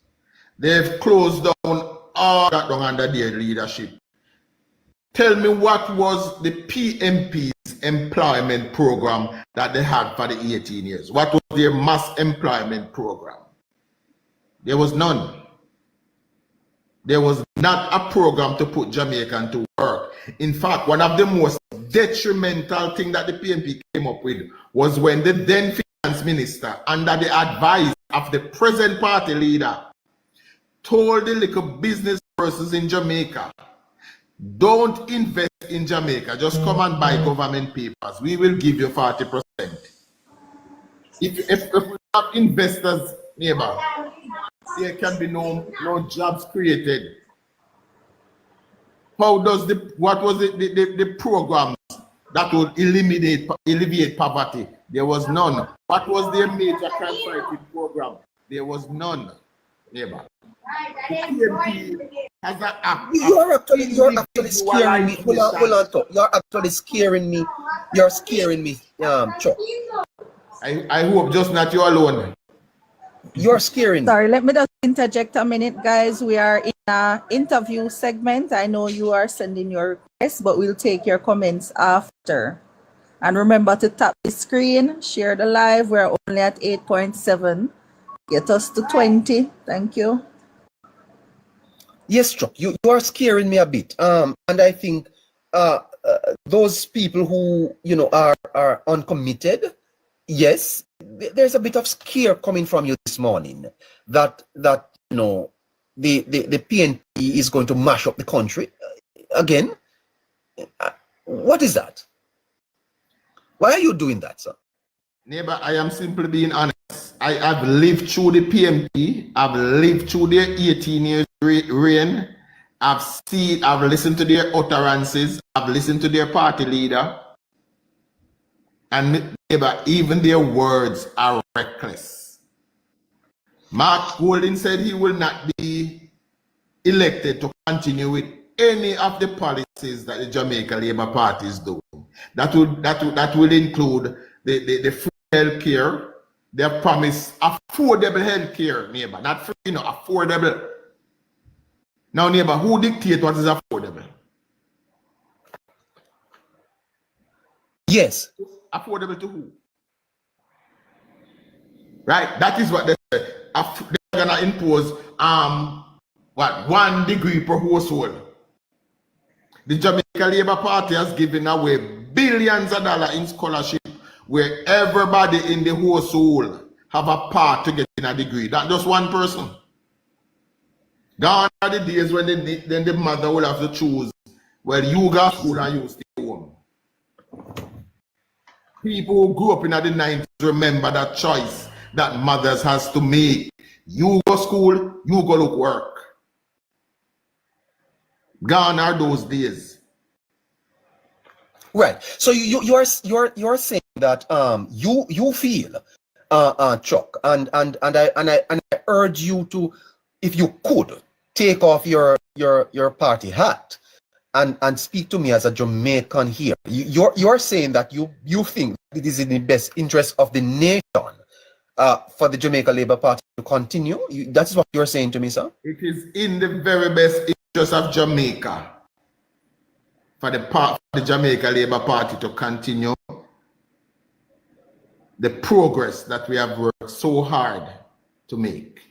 they've closed down all that down under their leadership. Tell me what was the PNP's employment program that they had for the 18 years? What was their mass employment program? There was none. There was not a program to put Jamaican to work. In fact, one of the most detrimental things that the PNP came up with was when the then finance minister, under the advice of the present party leader, told the little business persons in Jamaica don't invest in Jamaica. Just come and buy government papers. We will give you 40%. If we have investors, neighbor, there can be no jobs created. How does what was the programs that would alleviate poverty? There was none. What was their major crime fighting program? There was none, neighbor. The PMP has an act. You're actually scaring me. Hold on, Chuck. You're actually scaring me. You're scaring me, Chuck. I hope just not you alone. You're scaring me. Sorry, let me just interject a minute, guys. We are in an interview segment. I know you are sending your requests, but we'll take your comments after. And remember to tap the screen, share the live. We're only at 8.7. Get us to 20. Thank you. Yes, Chuck, you are scaring me a bit. And I think those people who are uncommitted, yes, there's a bit of scare coming from you this morning that the PNP is going to mash up the country again. What is that? Why are you doing that, sir? Neighbor, I am simply being honest. I have lived through the PMP. I've lived through their 18 years reign. I've listened to their utterances. I've listened to their party leader. And neighbor, even their words are reckless. Mark Golding said he will not be elected to continue with any of the policies that the Jamaica Labour Party is doing. That will include the free health care. They have promised affordable health care, neighbor. Not free, affordable. Now, neighbor, who dictates what is affordable? Yes. Affordable to who? Right? That is what they say. They're gonna impose 1 degree per household. The Jamaica Labour Party has given away billions of dollars in scholarship where everybody in the household have a part to get in a degree. Not just one person. Gone are the days when then the mother will have to choose, well, you go to school and you stay home. People who grew up in the 90s remember that choice that mothers has to make. You go to school, you go look work. Gone are those days. Right. So you're saying that you feel Chuck, and I urge you to, if you could, take off your party hat and speak to me as a Jamaican here. You're saying that you think it is in the best interest of the nation for the Jamaica Labour Party to continue. That's what you're saying to me, sir? It is in the very best interest of Jamaica for the Jamaica Labour Party to continue the progress that we have worked so hard to make.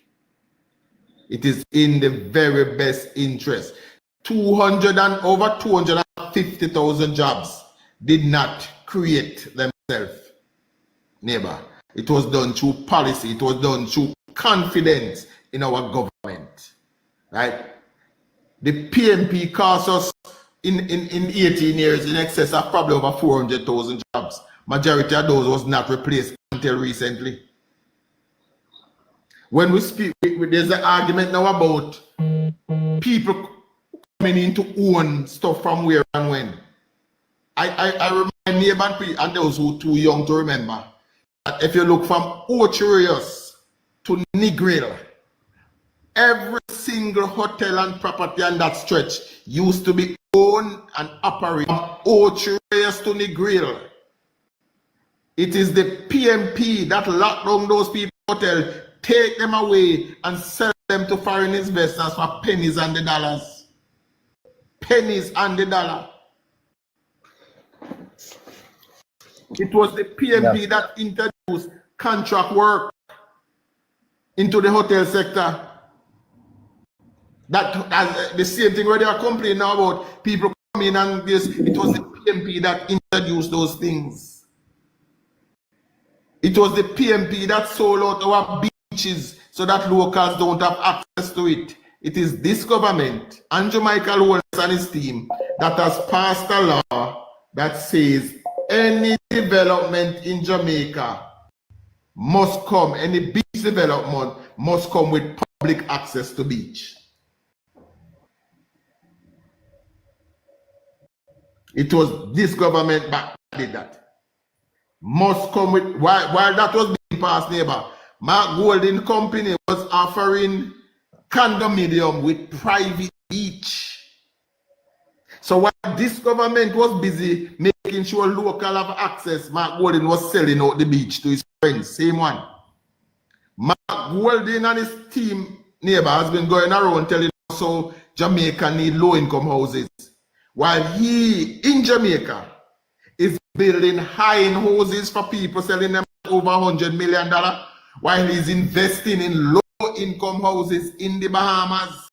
It is in the very best interest. Over 250,000 jobs did not create themselves, neighbor. It was done through policy. It was done through confidence in our government, right? The PMP cost us in 18 years in excess of probably over 400,000 jobs. Majority of those was not replaced until recently. When we speak, there's an argument now about people coming in to own stuff from where and when. I remind neighbor and those who are too young to remember that if you look from Ocherius to Negril, every single hotel and property on that stretch used to be owned and operated from Ocherius to Negril. It is the PMP that locked down those people hotel, take them away and sell them to foreign investors for pennies and the dollars. Pennies and the dollar. It was the PMP that introduced contract work into the hotel sector. That the same thing where they are complaining now about people coming and this. It was the PMP that introduced those things. It was the PMP that sold out our beaches so that locals don't have access to it. it is this government, Andrew Michael Wallace and his team, that has passed a law that says any development in Jamaica must come, any beach development must come with public access to beach. It was this government that did that. Must come with, while that was being passed, neighbor, Mark Golding Company was offering condominium with private beach. So while this government was busy making sure local have access, Mark Golding was selling out the beach to his friends, same one. Mark Golding and his team, neighbor, has been going around telling us how Jamaica need low-income houses. While he, in Jamaica, is building high-end houses for people, selling them over $100 million, while he's investing in low-income houses in the Bahamas.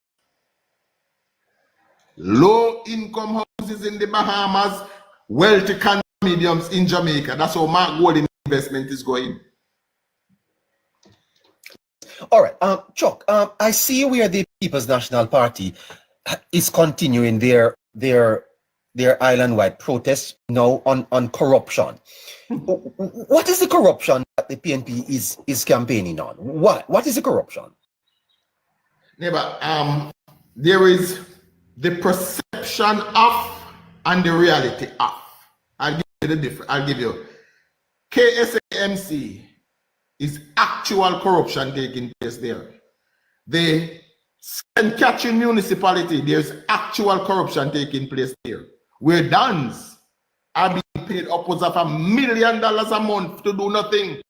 Low-income houses in the Bahamas, wealthy condominiums in Jamaica. That's how Mark Golding investment is going. All right, Chuck, I see where the People's National Party is continuing their island-wide protests now on corruption. What is the corruption that the PNP is campaigning on? What is the corruption? Neighbor, there is the perception of and the reality of. I'll give you the difference. I'll give you. KSAMC is actual corruption taking place there. The St. Catherine municipality, there's actual corruption taking place there, where dons are being paid upwards of $1 million a month to do nothing.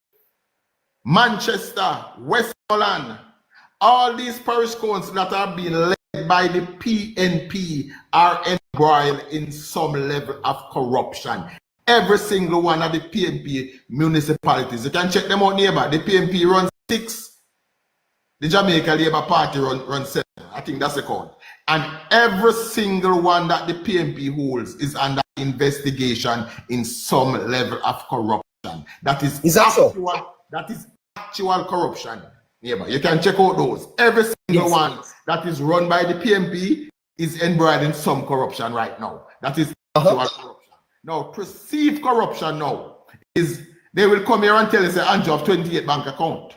Manchester, Westmoreland, all these parish councils that are being led by the PNP are embroiled in some level of corruption. Every single one of the PNP municipalities. You can check them out, neighbor. The PNP runs 6. The Jamaica Labour Party runs 7. I think that's the count. And every single one that the PNP holds is under investigation in some level of corruption. That is actual corruption, neighbor. You can check out those. Every single one that is run by the PNP is embroiled in some corruption right now. That is actual corruption. Now, perceived corruption now is they will come here and tell us Andrew have 28 bank account.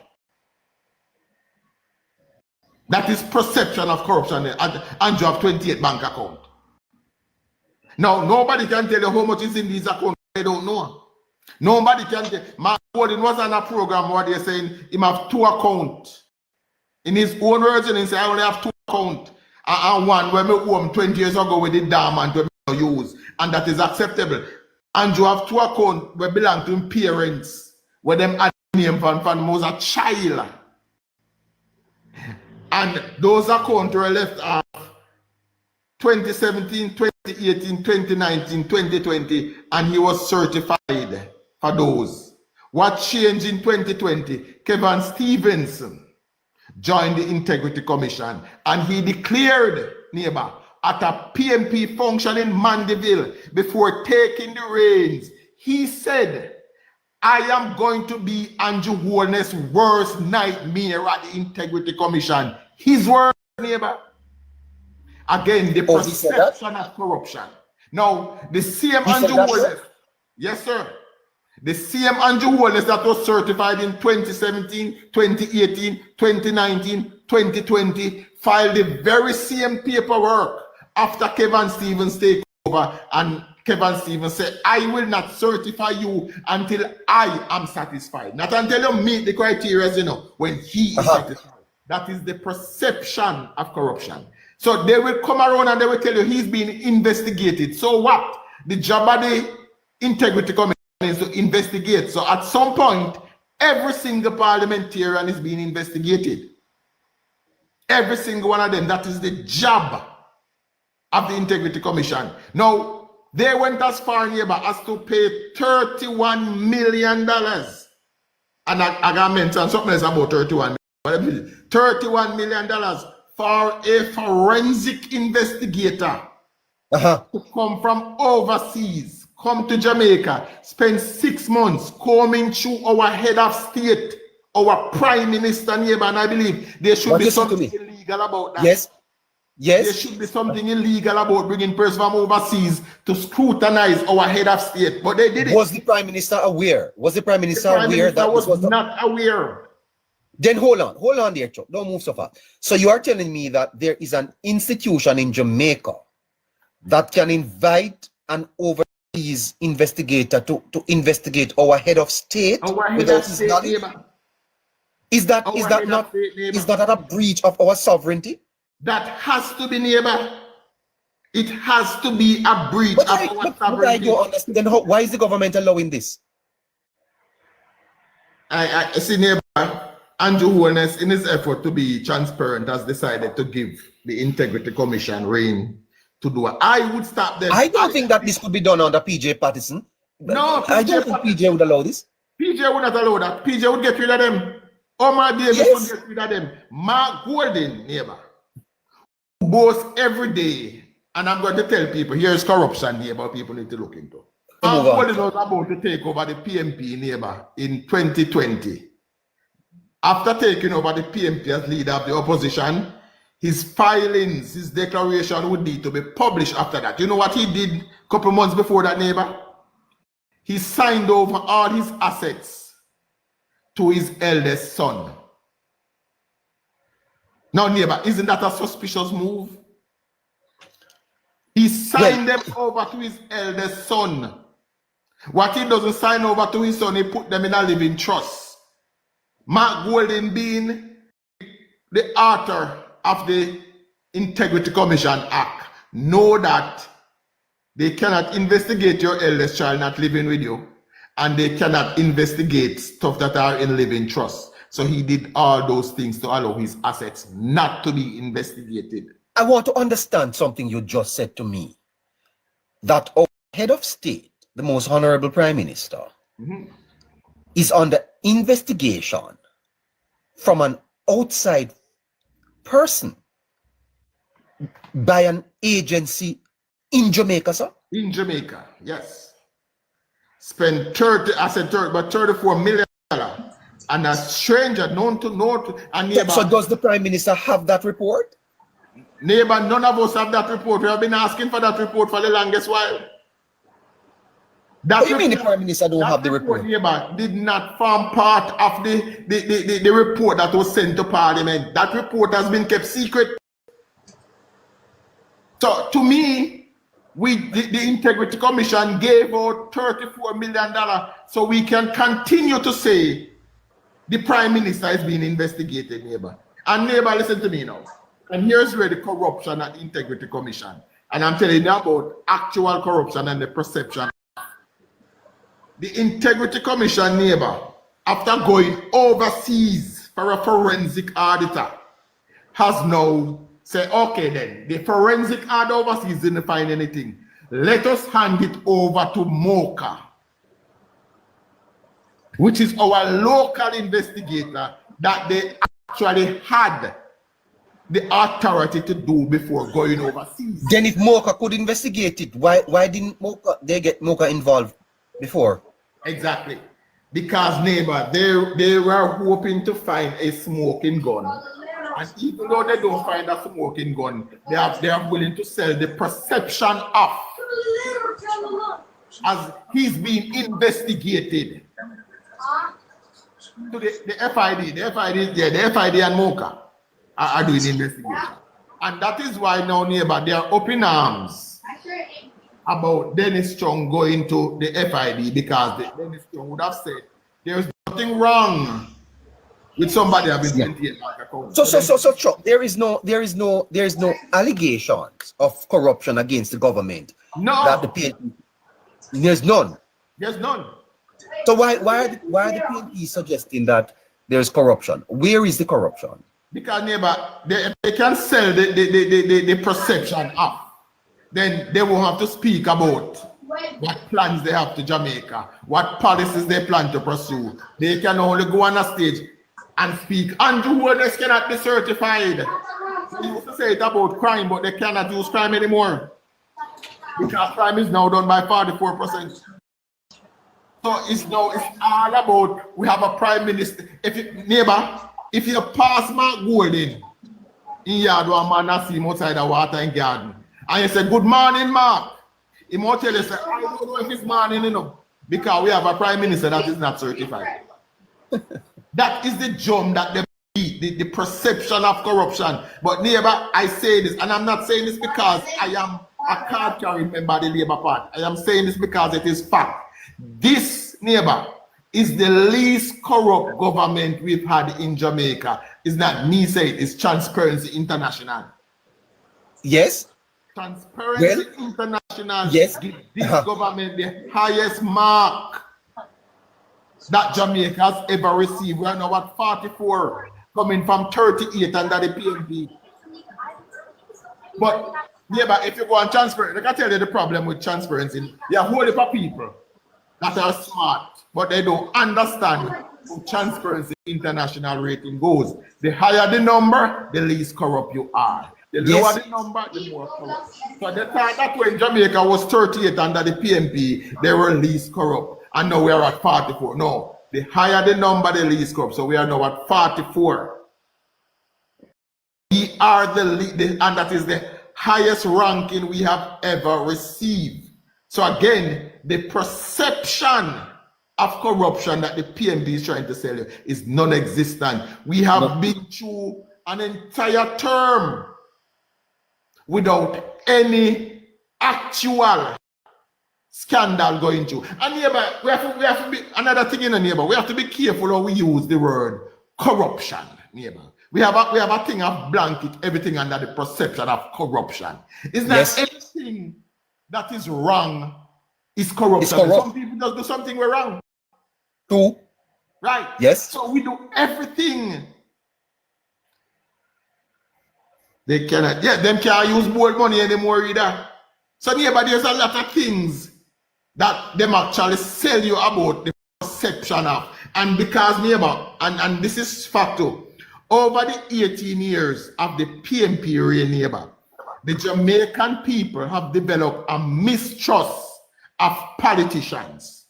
That is perception of corruption. Andrew have 28 bank account. Now, nobody can tell you how much is in these accounts. They don't know. Nobody can tell. Mark Gordon was on a program where they're saying he have 2 accounts. In his own version, he said, I only have 2 accounts. And one where me own 20 years ago with the diamond we use. And that is acceptable. Andrew have 2 accounts where belong to him parents, where them add name from was a child. And those accounts were left off 2017, 2018, 2019, 2020, and he was certified for those. What changed in 2020? Kevin Stevenson joined the Integrity Commission, and he declared, neighbor, at a PNP function in Mandeville, before taking the reins, he said, I am going to be Andrew Holness' worst nightmare at the Integrity Commission. His word, neighbor. Again, the perception of corruption. Now, the same Andrew Holness, yes, sir. The same Andrew Holness that was certified in 2017, 2018, 2019, 2020, filed the very same paperwork after Kevin Stevens take over, and Kevin Stevens said, I will not certify you until I am satisfied. Not until you meet the criteria, you know, when he is satisfied. That is the perception of corruption. So they will come around and they will tell you he's being investigated. So what? The job of the Integrity Commission is to investigate. So at some point, every single parliamentarian is being investigated. Every single one of them. That is the job of the Integrity Commission. Now, they went as far, neighbor, as to pay $31 million. And I got mentioned something else about 31 million. $31 million for a forensic investigator to come from overseas, come to Jamaica, spend 6 months combing through our head of state our prime minister, neighbor, and I believe there should What be you say to something me? illegal about that. Yes. There Yes. should be something illegal about bringing persons from overseas to scrutinize our head of state, but they did it. Was the prime minister aware? Was the prime The minister prime aware minister that this was not aware. Then hold on there, Chuck. Don't move so fast. So you are telling me that there is an institution in Jamaica that can invite an overseas investigator to investigate our head of state Our head without of his state, knowledge? neighbor. Is that Our head not of state, neighbor. is that a breach of our sovereignty? That has to be, neighbor. It has to be a breach But of I, our but I sovereignty. don't understand. Then why is the government allowing this? I see, neighbor, Andrew Holness, in his effort to be transparent, has decided to give the Integrity Commission reign to do it. I would stop them. I don't think that this could be done under PJ Patterson. No, I don't think PJ would allow this. PJ would not allow that. PJ would get rid of them. Omar Davis Yes. would get rid of them. Mark Golden, neighbor, who boasts every day, and I'm going to tell people, here's corruption, neighbor, people need to look into. Mark Move on. Golden was about to take over the PMP, neighbor, in 2020. After taking over the PMP as leader of the opposition, his filings, his declaration would need to be published after that. You know what he did a couple months before that, neighbor? He signed over all his assets to his eldest son. Now, neighbor, isn't that a suspicious move? He signed them over to his eldest son. What he doesn't sign over to his son, he put them in a living trust. Mark Golden being the author of the Integrity Commission Act, know that they cannot investigate your eldest child not living with you, and they cannot investigate stuff that are in living trust. So he did all those things to allow his assets not to be investigated. I want to understand something you just said to me. That our head of state, the most honorable prime minister, is under investigation from an outside person by an agency in Jamaica, sir? In Jamaica, yes. Spent 34 million and a stranger known to a neighbor. So does the prime minister have that report? Neighbor, none of us have that report. We have been asking for that report for the longest while. That What do you mean the prime minister don't have the report? Neighbor, did not form part of the report that was sent to Parliament. That report has been kept secret. So to me, the Integrity Commission gave out $34 million so we can continue to say the Prime Minister is being investigated, neighbor. And neighbor, listen to me now. And here's where the corruption at the Integrity Commission. And I'm telling you about actual corruption and the perception. The Integrity Commission, neighbor, after going overseas for a forensic auditor, has now said, okay then, the forensic audit overseas didn't find anything. Let us hand it over to MOCA, which is our local investigator that they actually had the authority to do before going overseas. Then if MOCA could investigate it, why didn't they get MOCA involved before? Exactly. Because, neighbor, they were hoping to find a smoking gun. And even though they don't find a smoking gun, they are willing to sell the perception of as he's being investigated to the FID. The FID and MOCA are doing the investigation. And that is why now, neighbor, they are open arms about Dennis Strong going to the FID, because Dennis Strong would have said there's nothing wrong with somebody having 28 bank accounts. So Chuck, there is no allegations of corruption against the government. No. That the PNP, there's none. There's none. So why are the PNP suggesting that there's corruption? Where is the corruption? Because, neighbor, they can sell the perception of. Then they will have to speak about what plans they have to Jamaica, what policies they plan to pursue. They can only go on a stage and speak. Andrew Holness cannot be certified. They used to say it about crime, but they cannot use crime anymore, because crime is now done by 44%. So it's all about we have a prime minister. If you, neighbor, if you pass Mark Golden in yard one man I see him outside the water in garden, and you say good morning, Mark. He might tell you say, I don't know if it's morning, because we have a prime minister that is not certified. That is the jump that they beat, the perception of corruption. But neighbor, I say this, and I'm not saying this because I can't remember the Labour Party. I am saying this because it is fact. This, neighbor, is the least corrupt government we've had in Jamaica. It's not me saying it, it's Transparency International. Yes. Transparency International yes. give this government the highest mark that Jamaica has ever received. We are now at 44, coming from 38 under the PNP. But yeah, but if you go on transparency, I can tell you the problem with transparency. There are a whole heap of people that are smart, but they don't understand how Transparency International rating goes. The higher the number, the least corrupt you are. The lower the number, the more corrupt. So they thought that when Jamaica was 38 under the PNP, they were least corrupt. And now we are at 44. No, the higher the number, the least corrupt. So we are now at 44. We are and that is the highest ranking we have ever received. So again, the perception of corruption that the PNP is trying to sell you is non-existent. We have been through an entire term without any actual scandal going through. And neighbor, we have to be another thing in the neighbor. We have to be careful how we use the word corruption, neighbor. We have a thing of blanket everything under the perception of corruption. It's not anything that is wrong is corruption. Some people just do something we're wrong. True. Right. Yes. So we do everything. They cannot, them can't use more money anymore either. So neighbor, there's a lot of things that them actually sell you about the perception of. And because neighbor, and this is fact too, over the 18 years of the PNP reign, neighbor, the Jamaican people have developed a mistrust of politicians.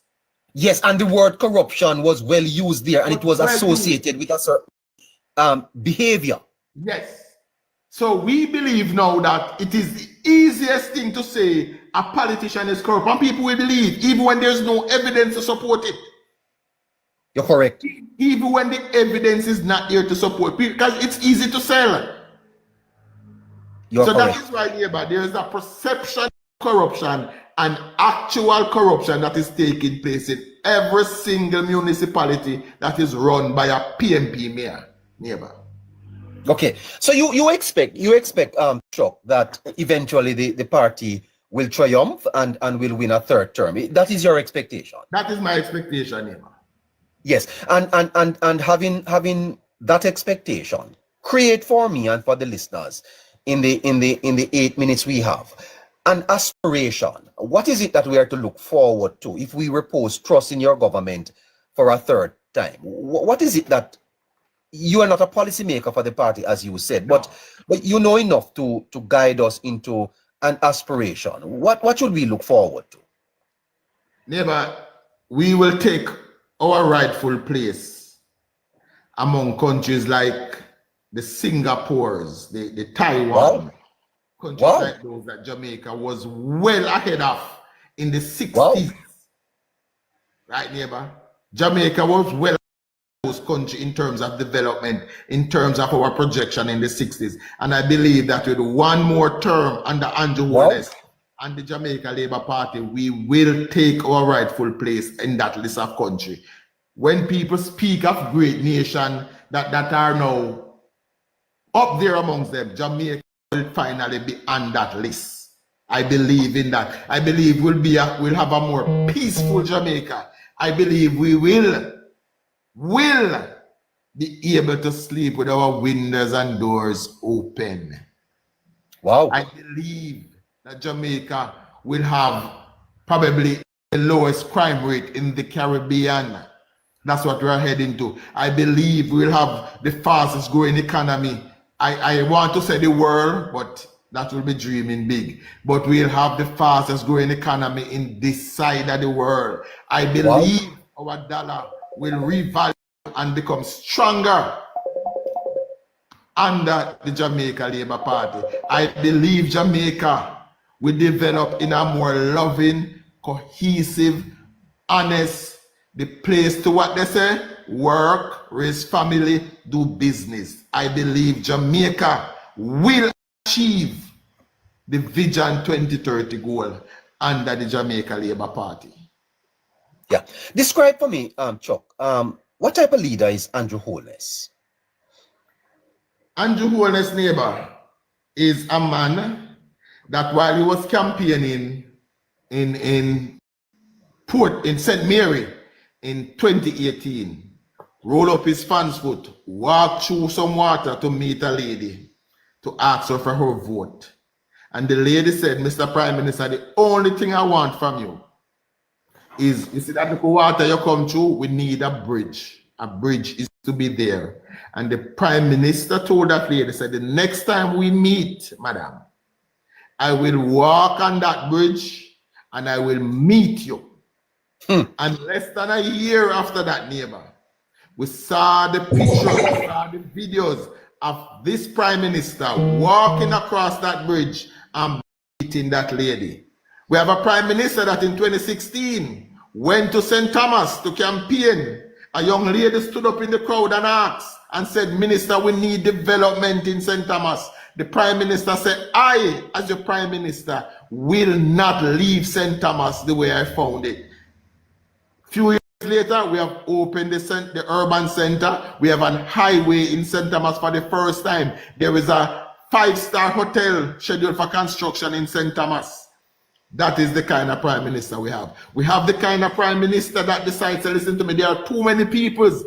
Yes, and the word corruption was well used there, and it was associated with a certain behavior. Yes. So we believe now that it is the easiest thing to say a politician is corrupt, and people will believe even when there's no evidence to support it. You're correct. Even when the evidence is not there to support people, because it's easy to sell. You're correct. That is why, neighbor, there is a perception of corruption and actual corruption that is taking place in every single municipality that is run by a PNP mayor, neighbor. Okay, so you expect Chuck, that eventually the party will triumph and will win a third term. That is your expectation. That is my expectation, neighbor. Yes, and having that expectation, create for me and for the listeners in the 8 minutes we have an aspiration. What is it that we are to look forward to if we repose trust in your government for a third time? What is it that you are not a policymaker for the party, as you said, but you know enough to guide us into an aspiration? What should we look forward to? Neighbor, we will take our rightful place among countries like the Singapores, the Taiwan, countries like those that Jamaica was well ahead of in the 60s. Right, neighbor? Jamaica was well country in terms of development, in terms of our projection in the 60s. And I believe that with one more term under Andrew Wallace and the Jamaica Labour Party, we will take our rightful place in that list of country. When people speak of great nations that are now up there amongst them, Jamaica will finally be on that list. I believe in that. I believe we'll have a more peaceful Jamaica. I believe we will be able to sleep with our windows and doors open. Wow. I believe that Jamaica will have probably the lowest crime rate in the Caribbean. That's what we're heading to. I believe we'll have the fastest growing economy. I want to say the world, but that will be dreaming big. But we'll have the fastest growing economy in this side of the world. I believe our dollar will revalue and become stronger under the Jamaica Labour Party. I believe Jamaica will develop in a more loving, cohesive, honest, the place to what they say, work, raise family, do business. I believe Jamaica will achieve the Vision 2030 goal under the Jamaica Labour Party. Yeah. Describe for me, Chuck, what type of leader is Andrew Holness? Andrew Holness' neighbor is a man that while he was campaigning in St. Mary in 2018, roll up his fans foot, walk through some water to meet a lady to ask her for her vote. And the lady said, Mr. Prime Minister, the only thing I want from you is, you see that little water you come through, we need a bridge. A bridge is to be there. And the Prime Minister told that lady, said, the next time we meet, madam, I will walk on that bridge and I will meet you. And less than a year after that, neighbor, we saw the pictures, we saw the videos of this Prime Minister walking across that bridge and meeting that lady. We have a Prime Minister that in 2016 went to St. Thomas to campaign. A young lady stood up in the crowd and asked and said, Minister, we need development in St. Thomas. The Prime Minister said, I, as your Prime Minister, will not leave St. Thomas the way I found it. Few years later, we have opened the urban center. We have a highway in St. Thomas for the first time. There is a 5-star hotel scheduled for construction in St. Thomas. That is the kind of Prime Minister we have. We have the kind of Prime Minister that decides to listen to me. There are too many persons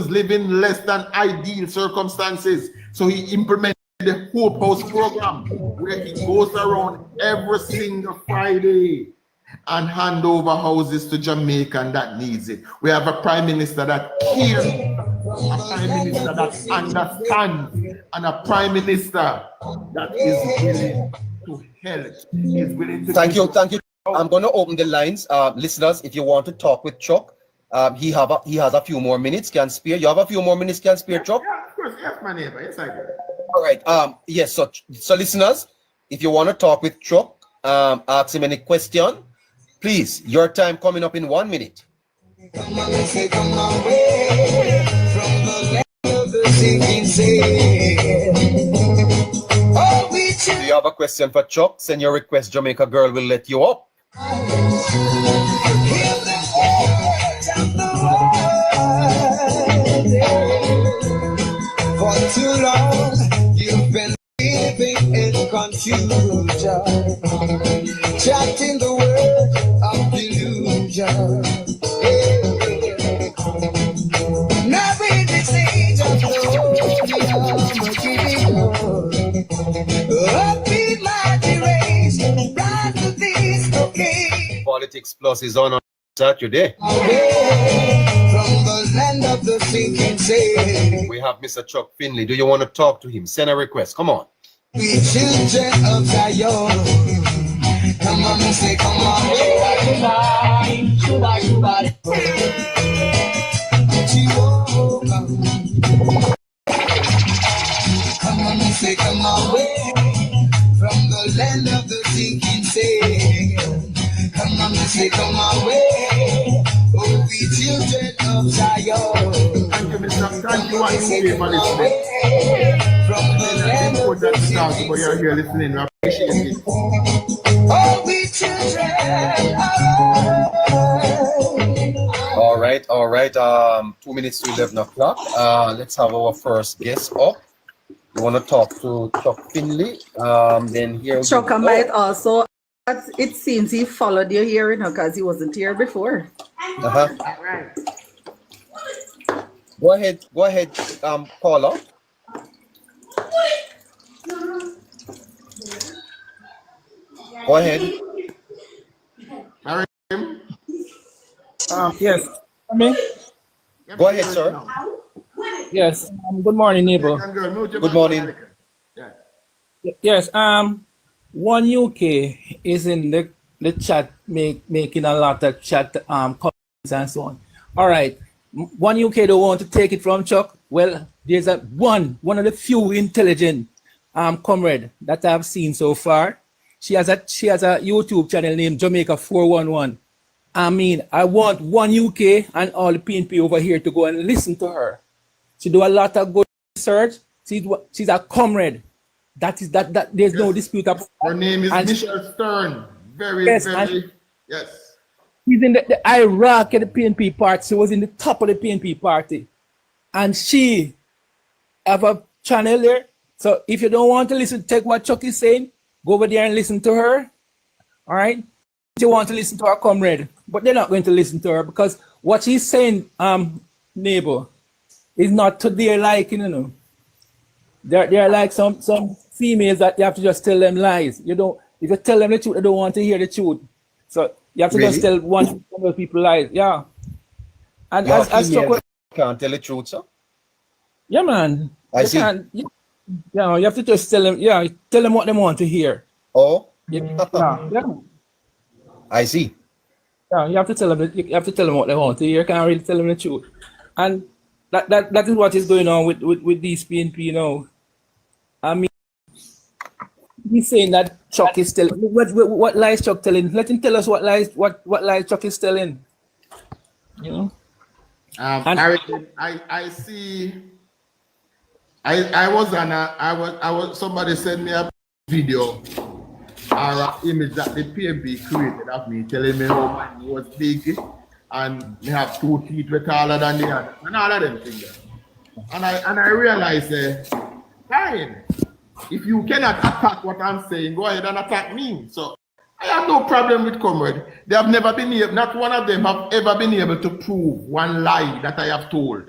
living less than ideal circumstances. So he implemented the Hope House program where he goes around every single Friday and hand over houses to Jamaican that needs it. We have a Prime Minister that cares, a Prime Minister that understands, and a Prime Minister that is willing to help. Is willing to Thank you. I'm going to open the lines. Listeners, if you want to talk with Chuck, he has a few more minutes, can spare. You have a few more minutes, can spare, Chuck? Yeah, of course. Yes, my neighbor. Yes, I do. All right. Yes, so listeners, if you want to talk with Chuck, ask him any question, please, your time coming up in 1 minute. Come on and say, come away from the land of the sinking sea. Oh, Do you have a question for Chuck? Send your request. Jamaica Girl will let you up. hear the words of the world. For too long, you've been living in confusion, chatting the word of delusion. Now in this age of Politics Plus is on Saturday. From the land of the sinking sea. We have Mr. Chuck Finley. Do you want to talk to him? Send a request. Come on. We children of Zion. Come on and say, come on. Come on and say, come away from the land of the sinking sea. Come on and say, come away. Oh, we children of Zion. Thank you, Mr. Thank you, and for listening. From the land of the sinking sea. You're here listening. I appreciate it. Oh, we children. All right. 2 minutes to 11 o'clock. Let's have our first guest up. You want to talk to Chuck Finley? Then here. Chuck might also. It seems he followed you here, because he wasn't here before. Right. Go ahead, caller. Go ahead. Yes. Me? Go ahead, sir. Yes. Good morning, neighbor. Good morning. Yes. One UK is in the chat, making a lot of chat comments and so on. All right. One UK don't want to take it from Chuck. Well, there's one of the few intelligent comrade that I've seen so far. She has a YouTube channel named Jamaica 411. I mean, I want one UK and all the PNP over here to go and listen to her. She do a lot of good research. She's a comrade. That there's no dispute about. Her name is And Michelle Stern. Very, Yes, very, yes. she's in the Iraq at the PNP party. She was in the top of the PNP party. And she have a channel there. So if you don't want to listen, take what Chuck is saying, go over there and listen to her. All right. If you want to listen to our comrade, but they're not going to listen to her because what she's saying, neighbor, is not to their liking, you know. They're like some females that you have to just tell them lies. You don't, if you tell them the truth, they don't want to hear the truth. So you have to just tell one of people lies. Yeah. And Your as Chuck females can't tell the truth, sir. yeah, man. I You see. can't- Yeah, you have to just tell them. Yeah, tell them what they want to hear. Oh, Yeah. I see. Yeah, you have to tell them. You have to tell them what they want to hear. You can't really tell them the truth. And that is what is going on with these PNP now. I mean, he's saying that Chuck is telling. What lies Chuck telling? Let him tell us what lies Chuck is telling. You know. And- I see. I was somebody sent me a video or an image that the PMP created of me telling me how my knee was big and me have 2 teeth were taller than the other and all of them things. And I realized fine, if you cannot attack what I'm saying, go ahead and attack me. So I have no problem with comrade. They have never been able, not one of them have ever been able to prove one lie that I have told.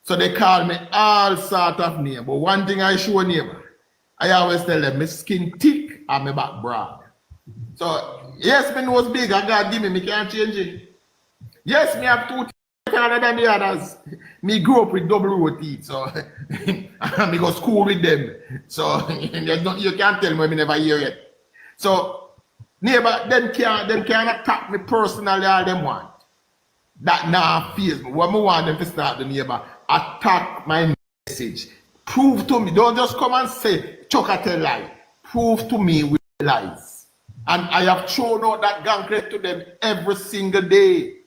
So they call me all sort of name. But one thing I show neighbor, I always tell them, my skin thick and my back broad. So yes, my nose big and God give me can't change it. Yes, me have 2 teeth taller than the others. Me grew up with double row teeth, so me go school with them. So you can't tell me me never hear it. So neighbor, them can attack me personally all them want. That now feels me. What I want them to start the neighbor, attack my message. Prove to me. Don't just come and say, Chuck, I tell lie. Prove to me with lies. And I have thrown out that gauntlet to them every single day.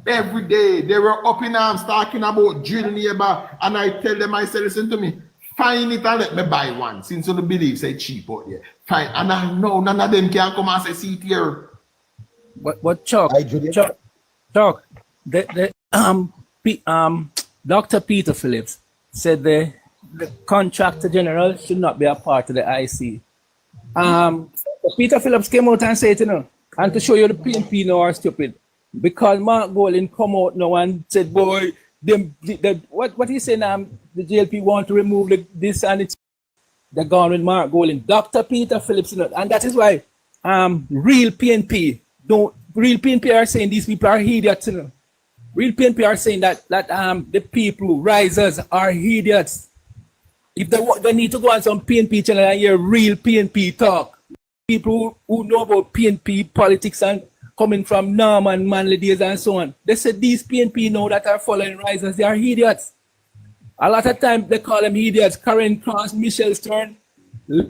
Every day. They were up in arms talking about drill neighbor. And I tell them, I say, listen to me. Find it and let me buy one. Since you don't believe say cheap out there. Fine. And I know none of them can come and say, see it here. But Chuck, Dr. Peter Phillips said the contractor general should not be a part of the IC. Peter Phillips came out and said, you know, and to show you the PNP now are stupid, because Mark Golding come out now and said, boy, what he said now, the JLP want to remove this and it's they're gone with Mark Golding. Dr. Peter Phillips, you know, and that is why real PNP are saying these people are idiots, you know. Real PNP are saying that the people, risers, are idiots. If they need to go on some PNP channel and hear real PNP talk, people who know about PNP politics and coming from Norman, Manley days and so on, they said these PNP now that are following risers, they are idiots. A lot of times they call them idiots. Karen Cross, Michelle Stern,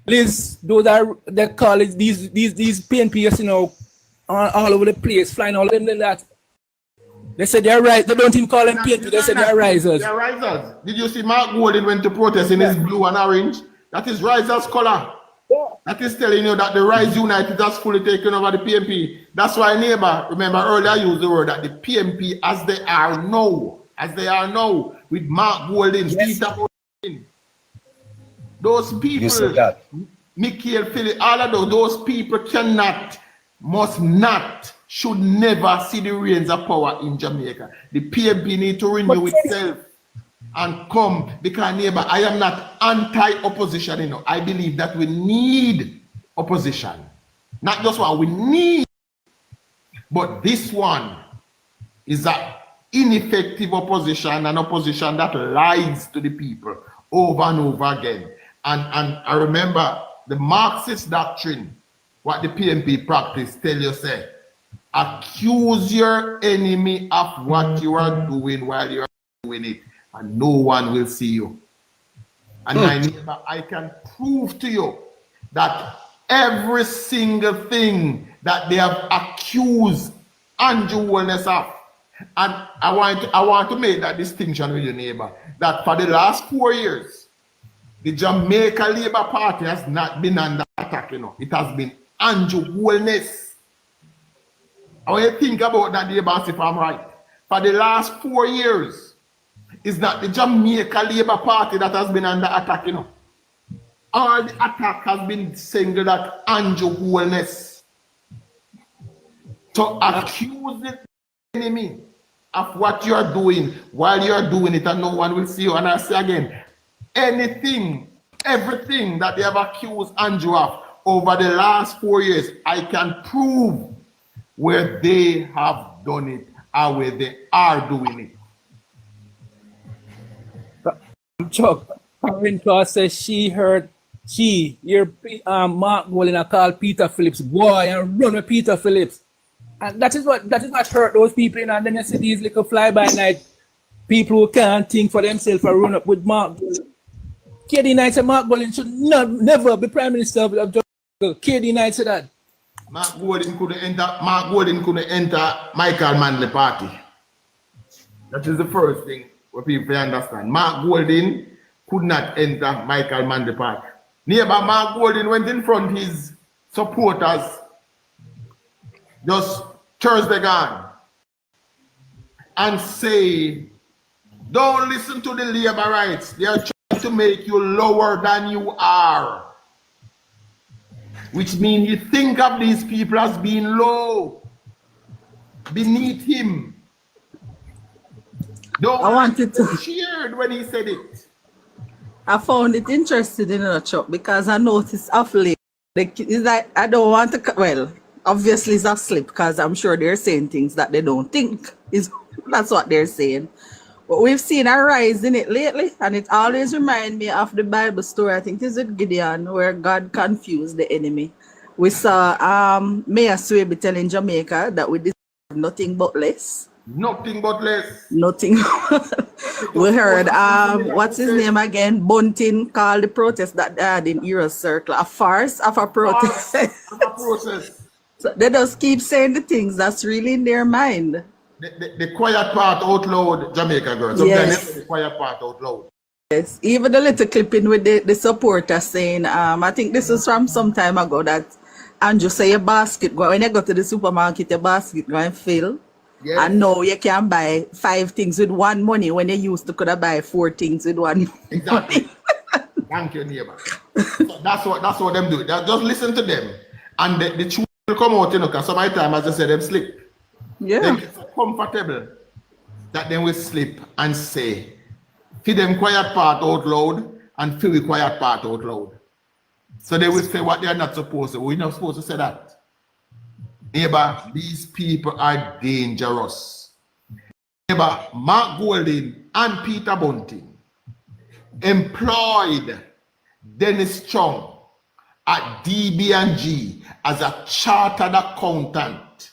Liz, they call it these PNPs, you know, all over the place, flying all of them like that. They said they're right. They don't even call them PNP. They said they're risers. They're risers. Did you see Mark Golding went to protest in his blue and orange? That is risers color. Yeah. That is telling you that the Rise United has fully taken over the PNP. That's why, neighbor, remember earlier I used the word that the PNP as they are now, with Mark Golding, Peter Golding, those people, Michael Phillips, all of those people must not, should never see the reins of power in Jamaica. The PNP need to renew itself and come, because neighbor, I am not anti-opposition, you know. I believe that we need opposition. Not just one, we need. But this one is an ineffective opposition, an opposition that lies to the people over and over again. And I remember the Marxist doctrine, what the PMP practice tell you say, accuse your enemy of what you are doing while you are doing it, and no one will see you. And my neighbor, I can prove to you that every single thing that they have accused Andrew Wellness of, and I want to make that distinction with your neighbor, that for the last 4 years, the Jamaica Labour Party has not been under attack, you know. It has been Andrew Wellness. I want you to think about that, neighbor, if I'm right. For the last 4 years, it's not the Jamaica Labour Party that has been under attack, you know. All the attack has been singled at Andrew Wellness. To accuse the enemy of what you are doing while you are doing it and no one will see you. And I say again, anything, everything that they have accused Andrew of over the last 4 years, I can prove where they have done it or where they are doing it. Chuck, Karen Claus says she heard Mark Golding call Peter Phillips boy and run with Peter Phillips. And that is what hurt those people, you know. And then you see these little fly-by-night people who can't think for themselves and run up with Mark Golding. KD Knight said Mark Golding should never be Prime Minister of Jamaica. KD Knight said that. Mark Golding couldn't enter Michael Manley party. That is the first thing where people understand. Mark Golding could not enter Michael Manley party. Neighbor Mark Golding went in front of his supporters just Thursday gone and say, don't listen to the labor rights. They are trying to make you lower than you are. Which means you think of these people as being low, beneath him. Don't I wanted to cheered when he said it. I found it interesting in a Chuck because I noticed of late, it's like I don't want to, well, obviously it's a slip because I'm sure they're saying things that they don't think that's what they're saying. But we've seen a rise in it lately, and it always reminds me of the Bible story. I think it's with Gideon, where God confused the enemy. We saw Mayor Swaby telling Jamaica that we deserve nothing but less. Nothing but less. Nothing. We heard what's his name again? Bunting called the protest that they had in Euro Circle a farce of a protest. So they just keep saying the things that's really in their mind. The quiet part out loud, Jamaica girl. Sometimes yes. The quiet part out loud. Yes, even the little clipping with the supporters saying, I think this is from some time ago that Andrew say your basket, when you go to the supermarket, your basket going fill. Yes. And now you can buy 5 things with one money when you used to could have buy 4 things with one exactly. Money. Thank you, neighbor. So that's what them do. Just listen to them. And the truth will come out, you know, because sometimes, as I said, them sleep. Yeah. They get so comfortable that they will sleep and say, feed them quiet part out loud and feel the quiet part out loud. So they will say what they are not supposed to. We're not supposed to say that. Neighbor, these people are dangerous. Neighbor, Mark Golding and Peter Bunting employed Dennis Chung at DB&G as a chartered accountant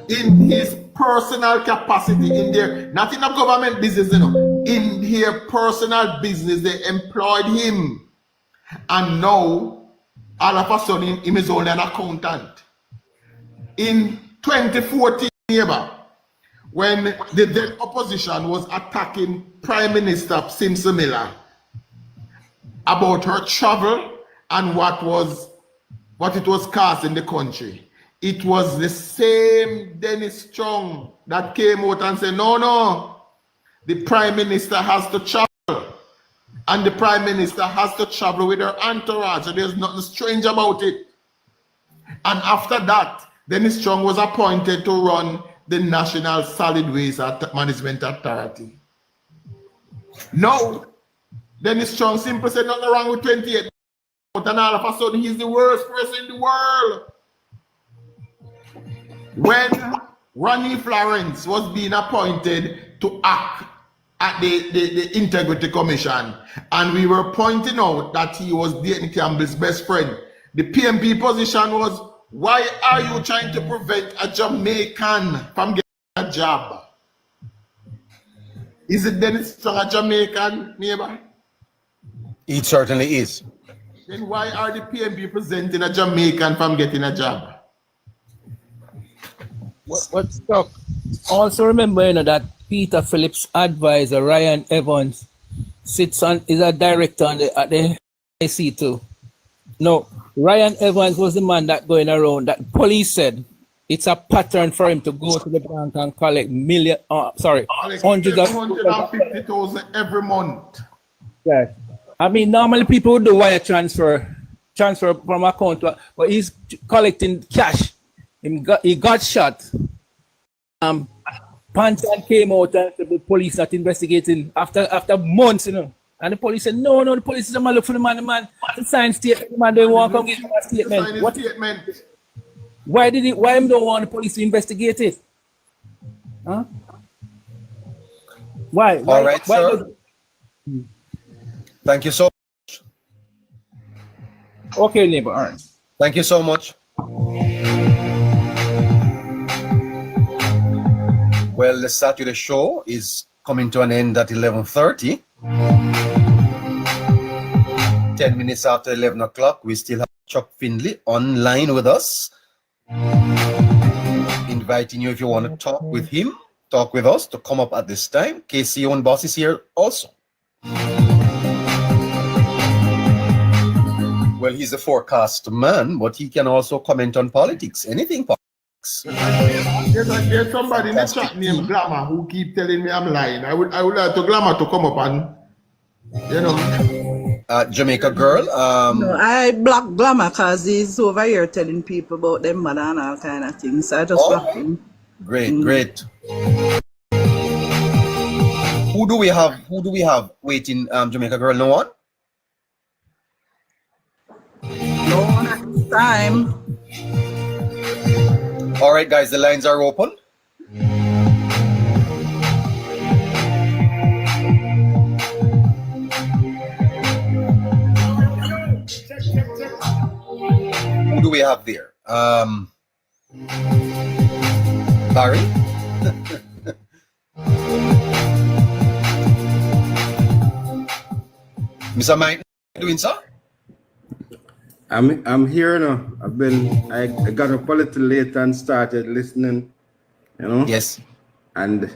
in his personal capacity, in their, not in a government business, you know, in their personal business, they employed him. And now, all of a sudden, he is only an accountant. In 2014, neighbor, when the then opposition was attacking Prime Minister Simpson Miller about her travel and what it was costing the country, it was the same Dennis Strong that came out and said, no, the Prime Minister has to travel. And the Prime Minister has to travel with her entourage. So there's nothing strange about it. And after that, Dennis Strong was appointed to run the National Solid Waste Management Authority. No, Dennis Strong simply said nothing wrong with 28. And all of a sudden, he's the worst person in the world. When Ronnie Florence was being appointed to act at the Integrity Commission, and we were pointing out that he was David Campbell's best friend. The PMP position was, why are you trying to prevent a Jamaican from getting a job? Is it Dennis Strong a Jamaican, neighbor? It certainly is. Then why are the PMP presenting a Jamaican from getting a job? What stuck? Also remember, that Peter Phillips' advisor, Ryan Evans, is a director at the IC too. No, Ryan Evans was the man that going around that police said it's a pattern for him to go to the bank and collect hundreds of 150,000 every month. Yeah. I mean, normally people would do wire transfer from account, but he's collecting cash. He got shot. Pantan came out and the police not investigating after months, And the police said, no, the police is a man look for the man to sign statement. The man don't want to come get a statement. What statement? Why him don't want the police to investigate it? Huh? Why? All right, sir. Thank you so much. Okay, neighbor. All right. Thank you so much. Well, the Saturday show is coming to an end at 11:30. 10 minutes after 11 o'clock, we still have Chuck Findlay online with us. Inviting you, if you want to talk with him, talk with us, to come up at this time. KC Own Boss is here also. Well, he's a forecast man, but he can also comment on politics, anything politics. There's somebody in the chat named Glamour who keep telling me I'm lying. I would like to Glamour to come up and, Jamaica girl. No, I block Glamour because he's over here telling people about them mother and all kind of things. So I just block him. Great. Who do we have waiting, Jamaica girl? No one? No one at this time. All right, guys, the lines are open. Who do we have there? Barry? Mr. Mike, doing so? I'm here now. I got up a little late and started listening, Yes. And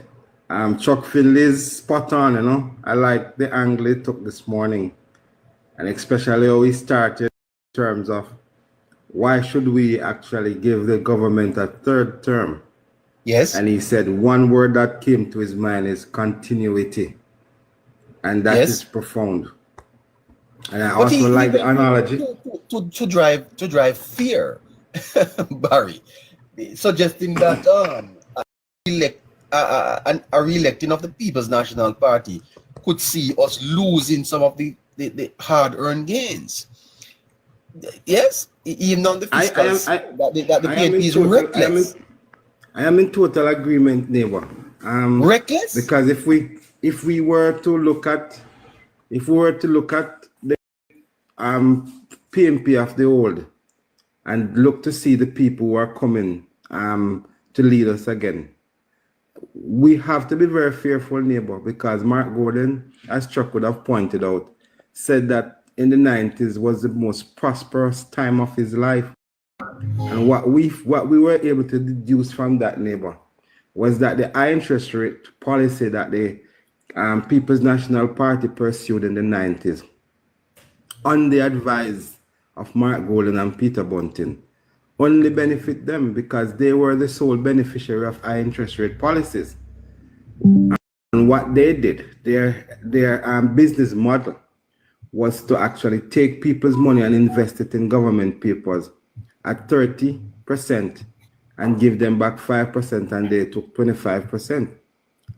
Chuck Finley's spot on, I like the angle he took this morning. And especially how he started in terms of why should we actually give the government a third term? Yes. And he said one word that came to his mind is continuity. And that is profound. And I also like the analogy. To drive fear, Barry, suggesting that a re-electing of the People's National Party could see us losing some of the hard-earned gains. Yes, even on the fiscals, that the PNP is reckless. I am in total agreement, neighbor. Reckless? Because if we were to look at the PMP of the old and look to see the people who are coming to lead us again, we have to be very fearful, neighbor, because Mark Gordon, as Chuck would have pointed out, said that in the 90s was the most prosperous time of his life. And what we were able to deduce from that, neighbor, was that the high interest rate policy that the People's National Party pursued in the 90s, on the advice of Mark Golden and Peter Bunting, only benefit them because they were the sole beneficiary of high interest rate policies. And what they did, their business model was to actually take people's money and invest it in government papers at 30% and give them back 5%, and they took 25%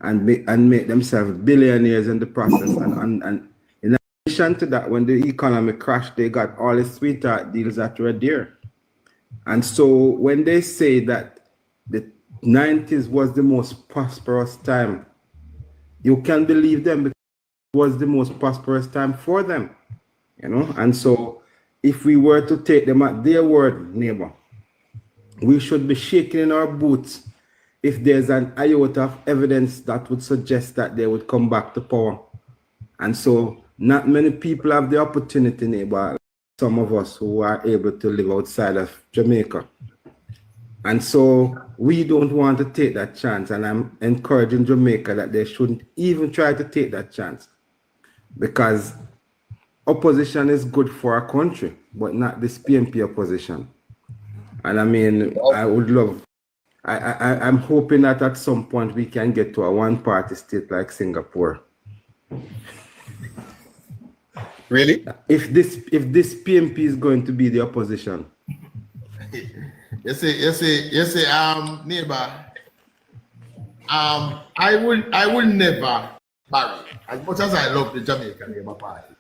and make themselves billionaires in the process. And in addition to that, when the economy crashed, they got all the sweetheart deals that were there. And so when they say that the 90s was the most prosperous time, you can believe them because it was the most prosperous time for them, you know. And so if we were to take them at their word, neighbor, we should be shaking in our boots if there's an iota of evidence that would suggest that they would come back to power. And so not many people have the opportunity, neighbor, some of us who are able to live outside of Jamaica. And so we don't want to take that chance. And I'm encouraging Jamaica that they shouldn't even try to take that chance, because opposition is good for our country, but not this PNP opposition. And I mean, I would love, I'm hoping that at some point we can get to a one-party state like Singapore. Really? If this PNP is going to be the opposition. You see, neighbor, I will never, Barry, as much as I love the Jamaican Labour Party,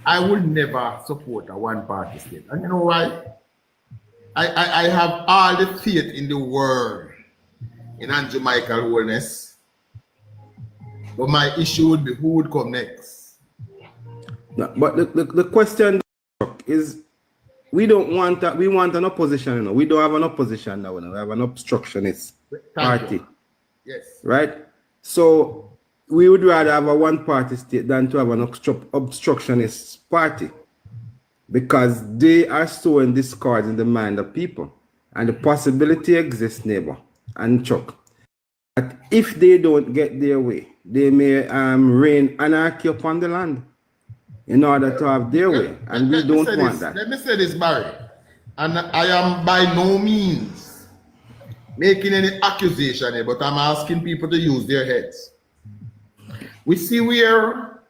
I will never support a one-party state. And you know why? I have all the faith in the world in Andrew Michael Wellness, but my issue would be who would come next. No, but the question is, we don't want that. We want an opposition, you know. We don't have an opposition now. We have an obstructionist party. Yes. Right? So we would rather have a one-party state than to have an obstructionist party, because they are sowing discord in the mind of people. And the possibility exists, neighbor and Chuck, that if they don't get their way, they may rain anarchy upon the land in order to have their way. And we don't want that. Let me say this, Barry. And I am by no means making any accusation here, but I'm asking people to use their heads. We see where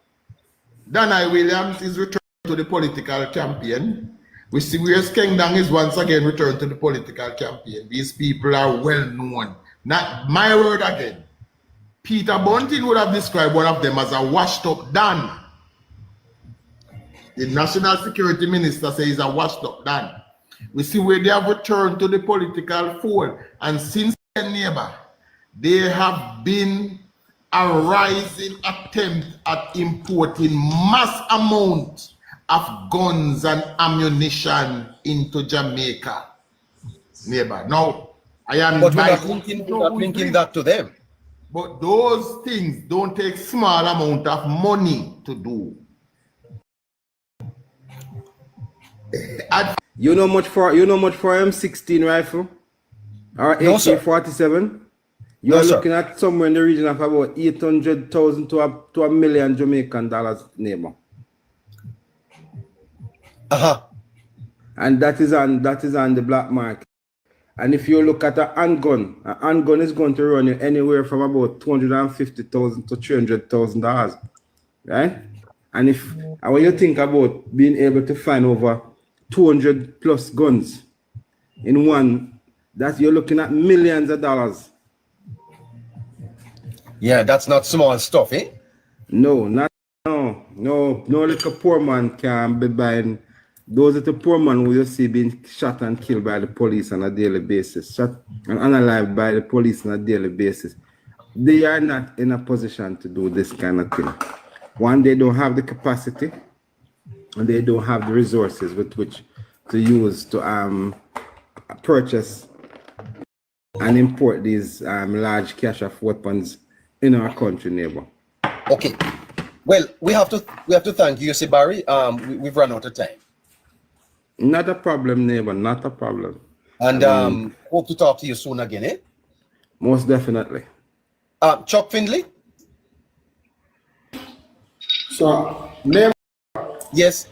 Danai Williams is returned to the political campaign. We see where Skengdang is once again returned to the political campaign. These people are well known. Not my word again. Peter Bunting would have described one of them as a washed up Don. The National Security Minister says he's a washed up Don. We see where they have returned to the political fold. And since then, neighbor, there have been a rising attempt at importing mass amounts of guns and ammunition into Jamaica, neighbor. Now, I am but we're not linking that to them. But those things don't take small amount of money to do. You know much for M16 rifle or AK-47? You are looking at somewhere in the region of about 800,000 to a million Jamaican dollars, neighbor. And that is on the black market. And if you look at a handgun is going to run you anywhere from about $250,000 to $300,000, right? And when you think about being able to find over 200 plus guns in one, that you're looking at millions of dollars. Yeah, that's not small stuff, eh? No little poor man can be buying. Those little poor man who you see being shot and killed by the police on a daily basis, shot and unalived by the police on a daily basis. They are not in a position to do this kind of thing. One, they don't have the capacity, and they don't have the resources with which to use to purchase and import these large cache of weapons in our country, neighbor. Okay. Well, we have to thank you, Barry. We've run out of time. Not a problem, neighbor. Not a problem. And hope to talk to you soon again, eh? Most definitely. Chuck Findlay? So, name. Yes.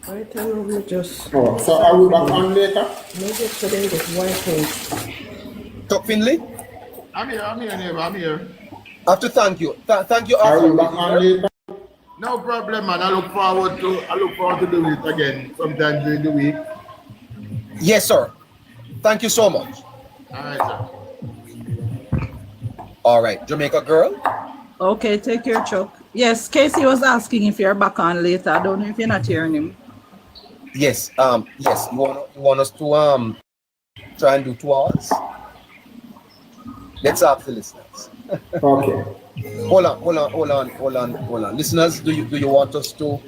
So are we back on later? Chuck Findlay? I'm here, neighbor. I'm here. I have to thank you. Thank you. Are we back on later? No problem, man. I look forward to doing it again sometime during the week. Yes, sir. Thank you so much. All right, sir. All right, Jamaica girl. Okay, take care, Chuck. Yes, Casey was asking if you're back on later. I don't know if you're not hearing him. Yes. Yes. You want us to try and do 2 hours. Let's ask the listeners. Okay. Hold on. Listeners, do you want us to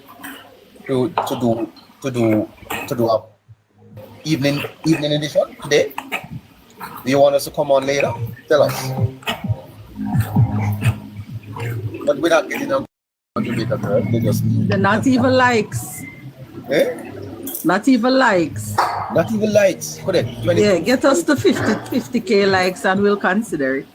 do a evening edition today? Do you want us to come on later? Tell us. But we're not getting them to make a girl. They just They're not even likes. eh? Not even likes. Not even likes. Correct. 20. Yeah, get us to 50K likes and we'll consider it.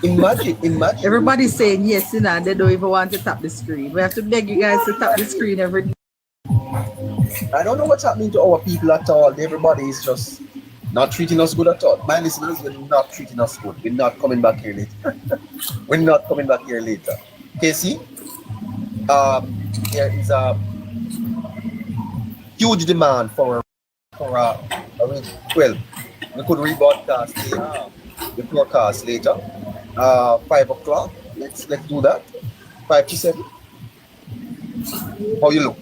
Imagine. Everybody's saying yes, and they don't even want to tap the screen. We have to beg you guys to tap the screen every day. I don't know what's happening to our people at all. Everybody is just not treating us good at all. My listeners, you're not treating us good. We're not coming back here later. We're not coming back here later. Casey, there is a huge demand for well, we could rebroadcast the broadcast later. 5 o'clock. Let's do that. 5 to 7. How you look?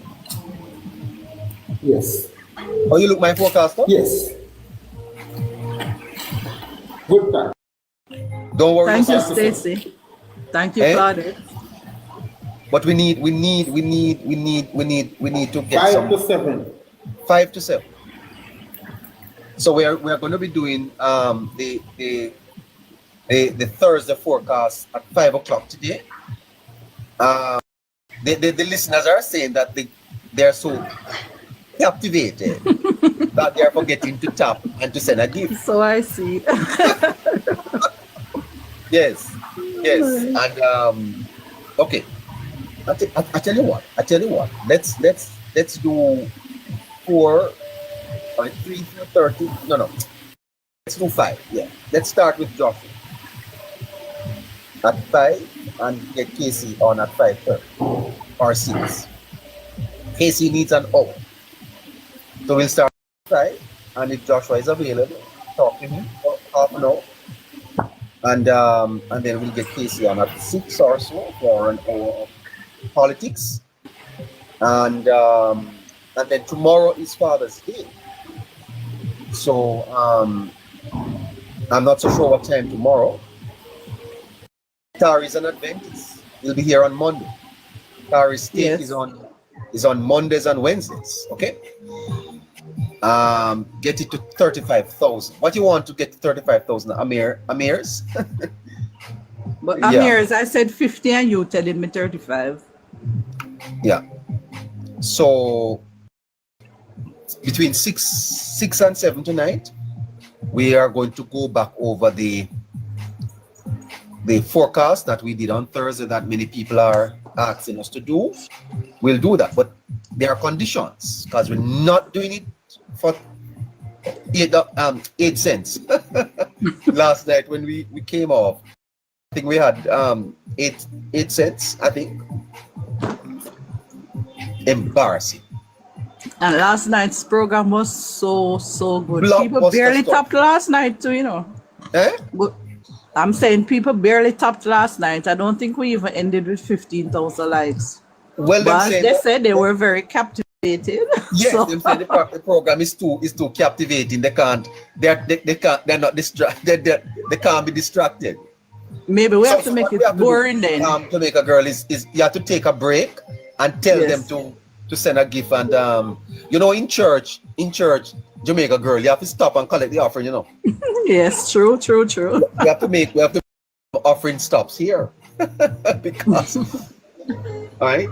Yes. How you look, my forecaster? Yes. Good time. Don't worry. Thank you, yourself. Stacy. Thank you, Eh? Claudette. But we need to get 5 some to 7. 5 to 7. So we are going to be doing the Thursday forecast at 5 o'clock today. The listeners are saying that they're so captivated that they're forgetting to tap and to send a gift. So I see. Yes. And okay. I tell you what. Let's do 4 or 3 to 30. No. Let's do 5. Yeah. Let's start with Joshua at 5 and get Casey on at 5:30 or 6. Casey needs an hour. So we'll start at 5, and if Joshua is available, talk to him for half an hour. And then we'll get Casey on at 6 or so for an hour of politics. And then tomorrow is Father's Day. So I'm not so sure what time tomorrow. Tari's an Adventist. He'll be here on Monday. Tari's stake is on Mondays and Wednesdays. Okay. Get it to 35,000. What you want to get to 35,000? Amir's? But Amir's, I said 50 and you telling me 35. Yeah. So between 6 and 7 tonight, we are going to go back over the forecast that we did on Thursday that many people are asking us to do. We'll do that, but there are conditions because we're not doing it for 8 cents. Last night when we came off, I think we had 8 cents, I think. Embarrassing. And last night's program was so good. Blockbuster People barely stuff. topped last night too, you know. Eh? But I'm saying people barely topped last night. I don't think we even ended with 15,000 likes. Well, but they said they were very captivated. Yes, So- them say the program is too captivating. They can't be distracted. Maybe we have to make it boring then. To make a girl is you have to take a break and tell them to send a gift. And in church, Jamaica girl, you have to stop and collect the offering, you know. Yes, true. we have to make offering stops here. Because all right.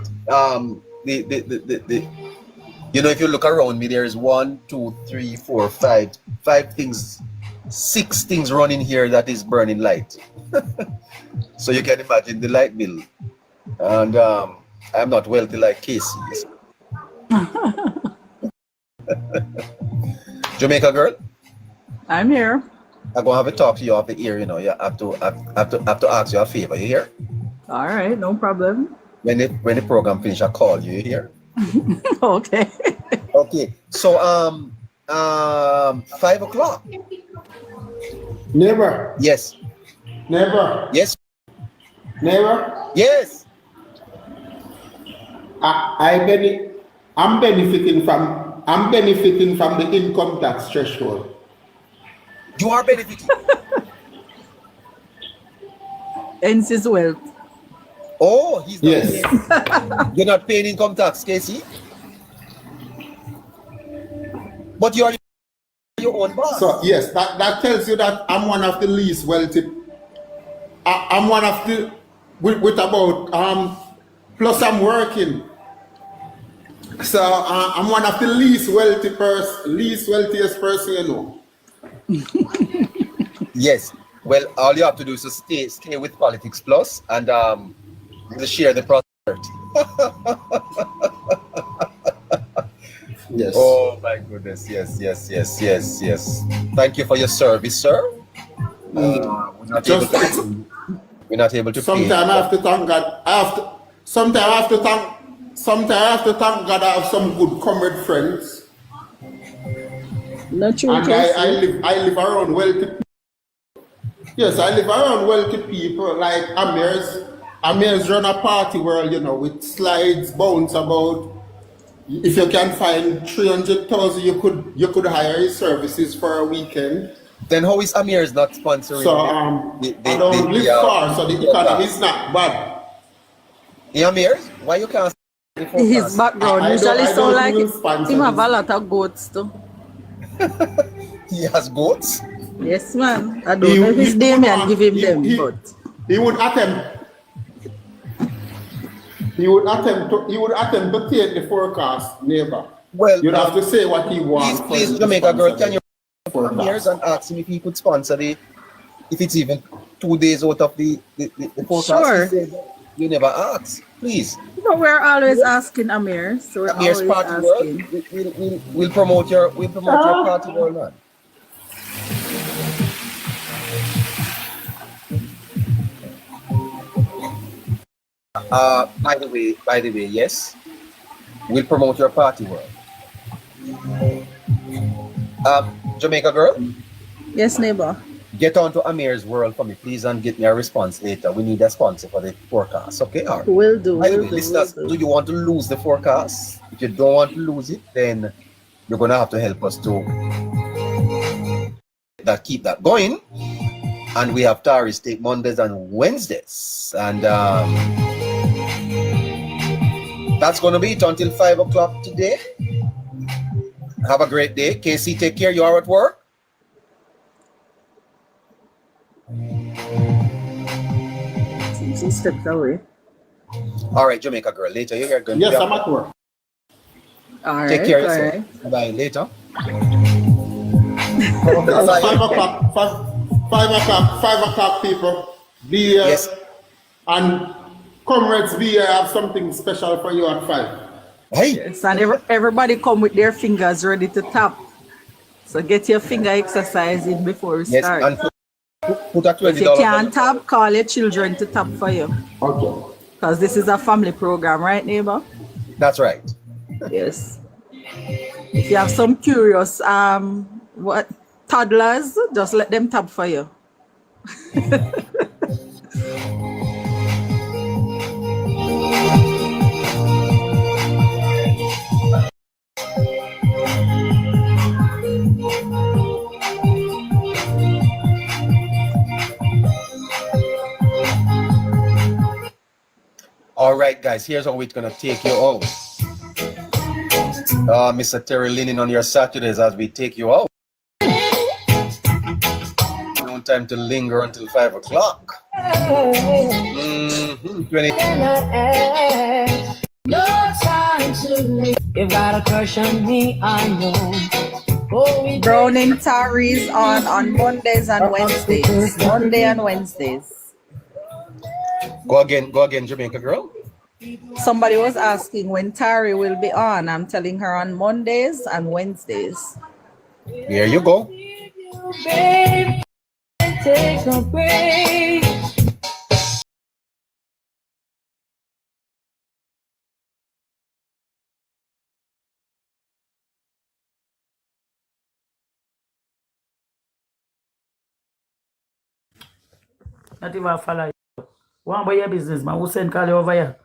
If you look around me, there is 1, 2, 3, 4, 5 things, 6 things running here that is burning light. So you can imagine the light bill. And I'm not wealthy like Casey. Jamaica girl, I'm here. I'm gonna have a talk to you off the ear. You know, you have to ask you a favor. You hear? All right, no problem. When the program finish, I call you. You hear? Okay. Okay. So 5 o'clock. Never. Yes. Never. Yes. Never. Yes. I'm benefiting from the income tax threshold. You are benefiting. Hence his wealth. Oh, he's not Yes. paying. You're not paying income tax, Casey. But you are your own boss. So yes, that tells you that I'm one of the least wealthy. I'm one of the with about plus I'm working. So I'm one of the least wealthiest person you know. Yes. Well, all you have to do is to stay with Politics Plus and to share the prosperity. Yes. Oh my goodness. Yes. Thank you for your service, sir. We're not able to pay. Sometimes I have to thank God. Sometimes I have to thank God I have some good comrade friends. Not true, And Casey. I live around wealthy people. Yes, I live around wealthy people like Amir's run a party world, you know, with slides, bounce about. If you can find 300,000, you could hire his services for a weekend. Then how is Amir's not sponsoring So the I don't live far, so the economy is not bad. Amir's? Why you can't the His forecast? background I usually don't sound like even sponsor him have this. a lot of goats too. He has goats? Yes, man. I don't know if it's Damien give him them, but He would attempt to take the forecast, neighbor. Well, You'd have to say what he wants. please, Jamaica girl, can you come here and ask him if he could sponsor if it's even 2 days out of the forecast? Sure. He said, you never asked. Please. no, we're always asking Amir. So we're Amir's always party world. asking. We'll promote your party world, man. By the way, yes, we'll promote your party world. Jamaica girl, Yes, neighbor. get on to Amir's world for me, please, and get me a response later. We need a sponsor for the forecast, okay? All right. Will do. By the Will way, do. listeners, Will do do. you want to lose the forecast? If you don't want to lose it, then you're gonna have to help us to keep that going. And we have Tari Steak Mondays and Wednesdays, and that's gonna be it until 5 o'clock today. Have a great day. Casey, take care. You are at work? She stepped away. All right, Jamaica girl. Later, you're going. Yes, I'm at work. All right. Take care of all yourself. right. Bye. Later. Okay, so 5 o'clock, people. Be here. Yes. And comrades, be here. I have something special for you at 5. Hey. Yes, and everybody come with their fingers ready to tap. So get your finger exercise in before we Yes, start. and put a $20. If you can't tap, call your children to tap for you. Okay. Because this is a family program, right, neighbor? That's right. Yes. If you have some curious toddlers, just let them tap for you. All right, guys. Here's how it's gonna take you out. Mr. Terry leaning on your Saturdays as we take you out. No time to linger until 5 o'clock. 20. No time to live. You got a crush on me, I know. Oh, Browning Taris on Mondays and Wednesdays. Monday and Wednesdays. Go again, Jamaica girl. Somebody was asking when Tari will be on. I'm telling her on Mondays and Wednesdays. Here you go. babe, take a break. Not even follow you. One by your business, man. Who send call you over here?